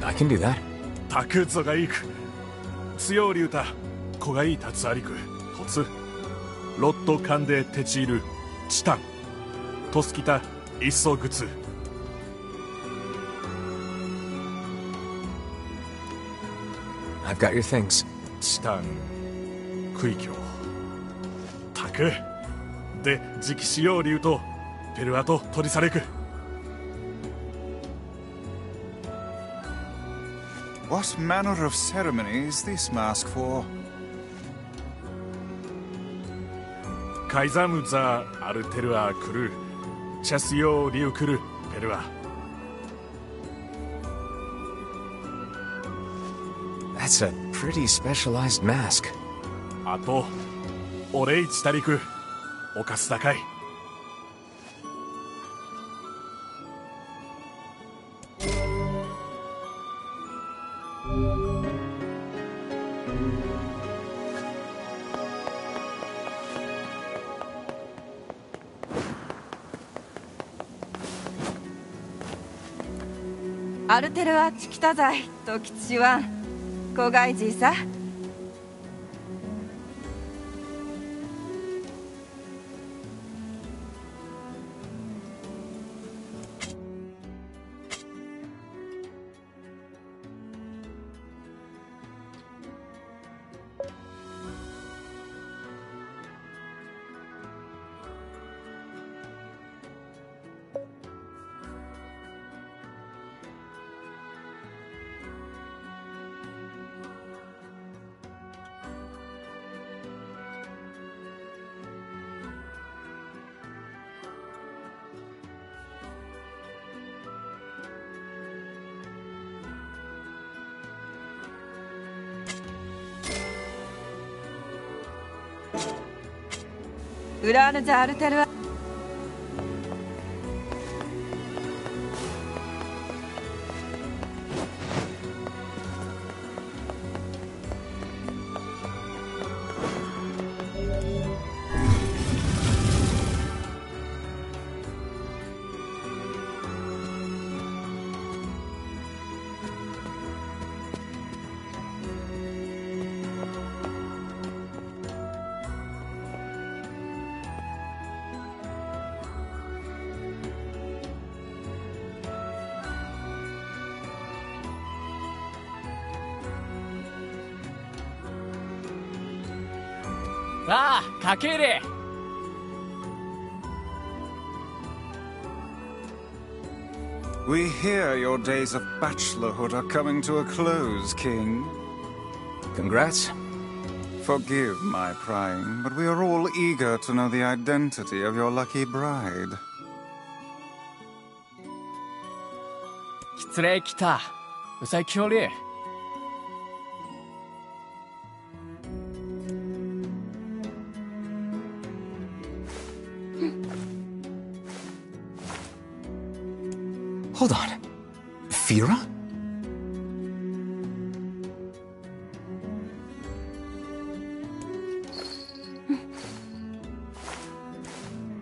I can do that. タクゾがいく強竜太子がいい立つありくとつロットカンデテチールチタントスキタイッソグツ。I've got your things. チタンクイキョタクで直使用竜とペルアと取りされく。What manner of ceremony is this mask for? カイザムザアルテルアクルチャスヨリウクルペルア。That's a pretty specialized mask. あとオレイチタリクおかす高い。アルテルアチキタザイとキツシワン子がいじいさ。ウラーヌザ・アルテルア。ああ、かけれ。We hear your days of bachelorhood are coming to a close, King. Congrats. Forgive my prying, but we are all eager to know the identity of your lucky bride. 失礼来た。うさいきょり。Fira?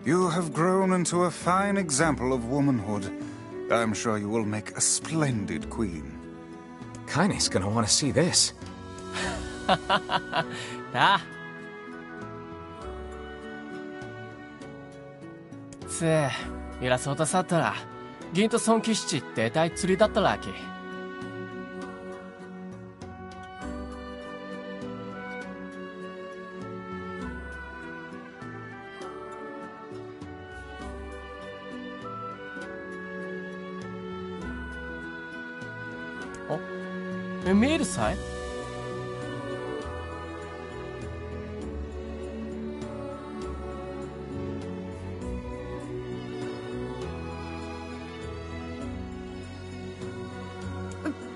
You have grown into a fine example of womanhood. I'm sure you will make a splendid queen. Kaine's gonna want to see this. なつえ、イラソータサッタラ、銀と尊騎士って大釣りだったらき。お、見えるさい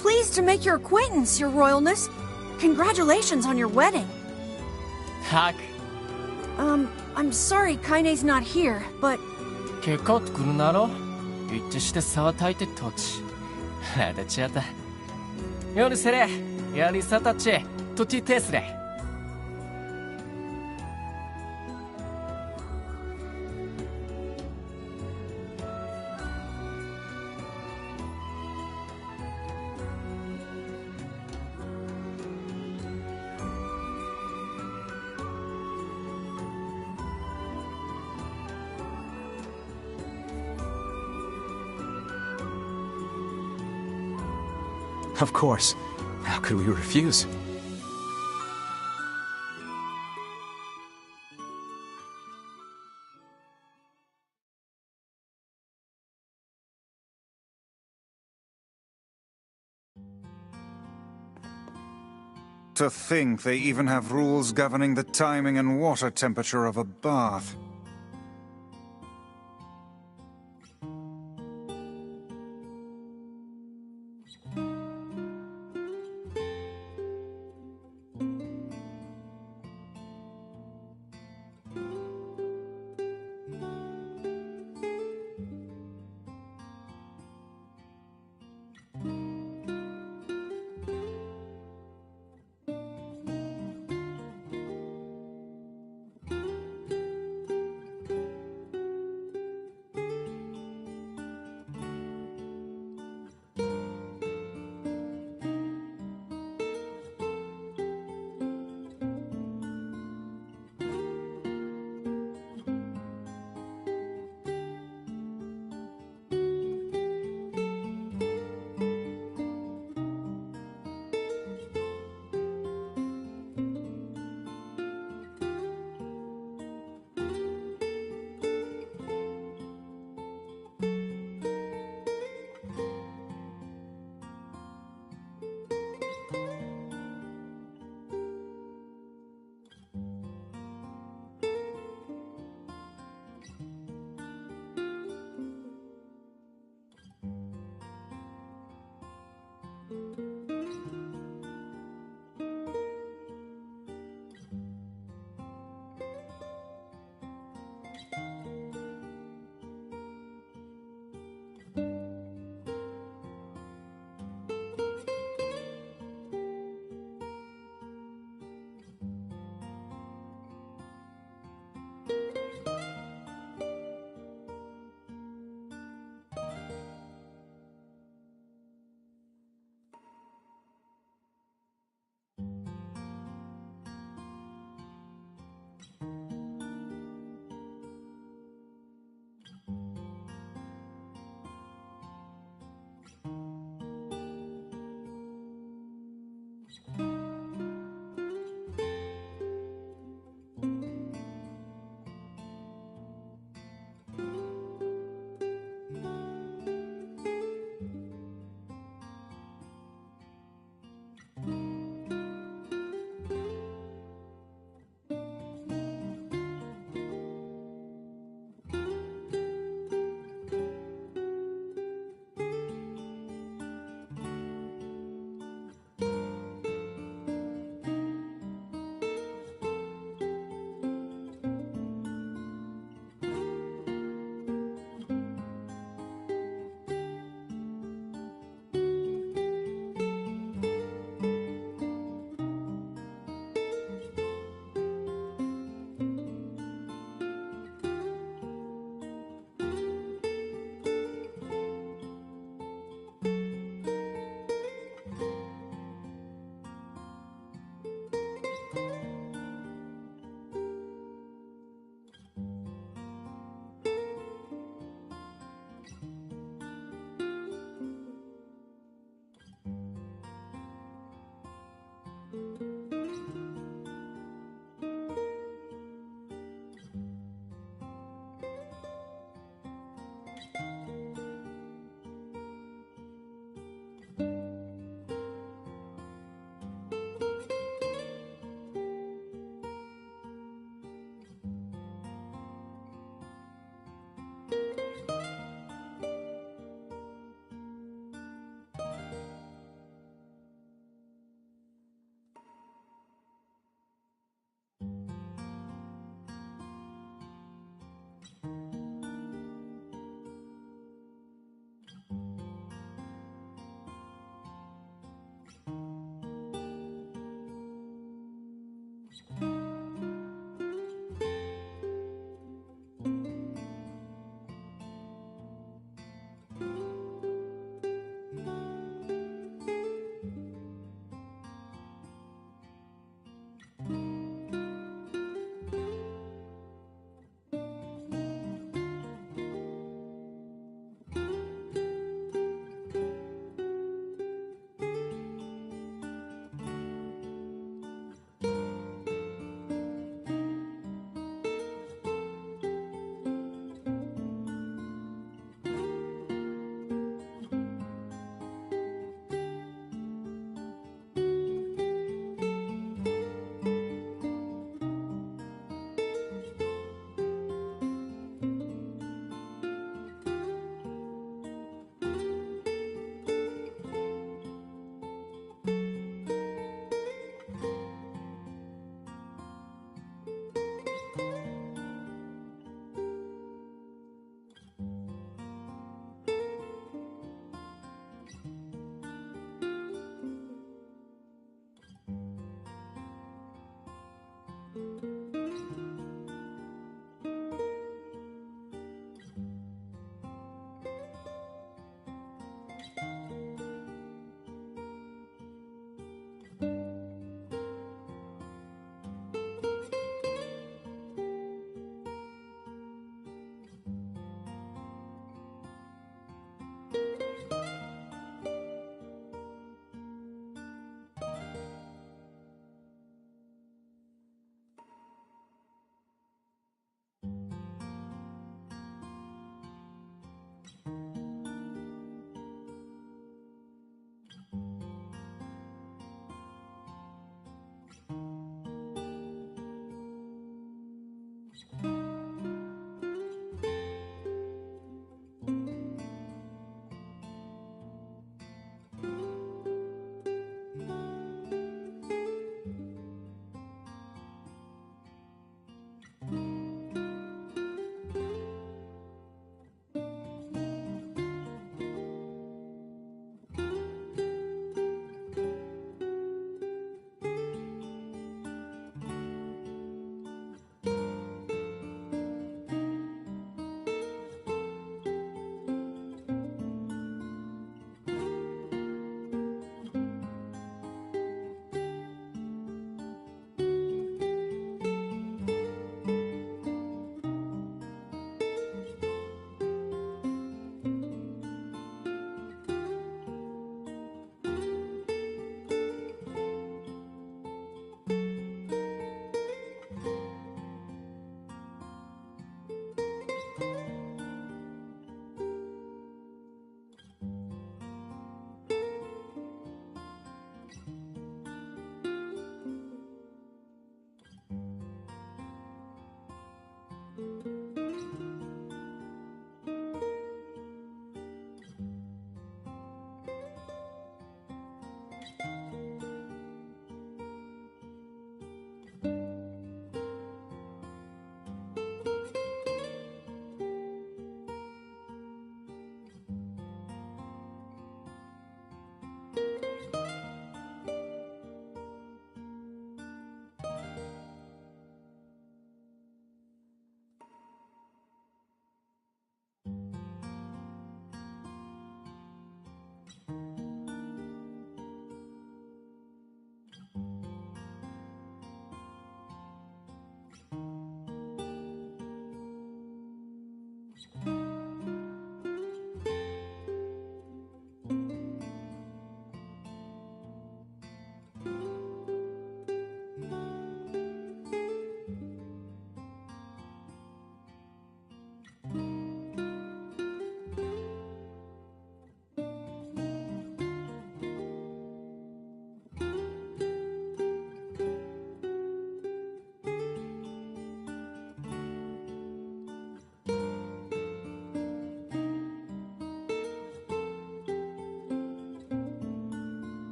Pleased to make your acquaintance, Your Royalness. Congratulations on your wedding. Tak. I'm sorry Kaine's not here, but... 結構来るなろ一致して沢たいて土地。あだちやった。夜せれ、やりさたち、とちてすれ。Of course. How could we refuse? To think they even have rules governing the timing and water temperature of a bath.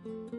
Thank you.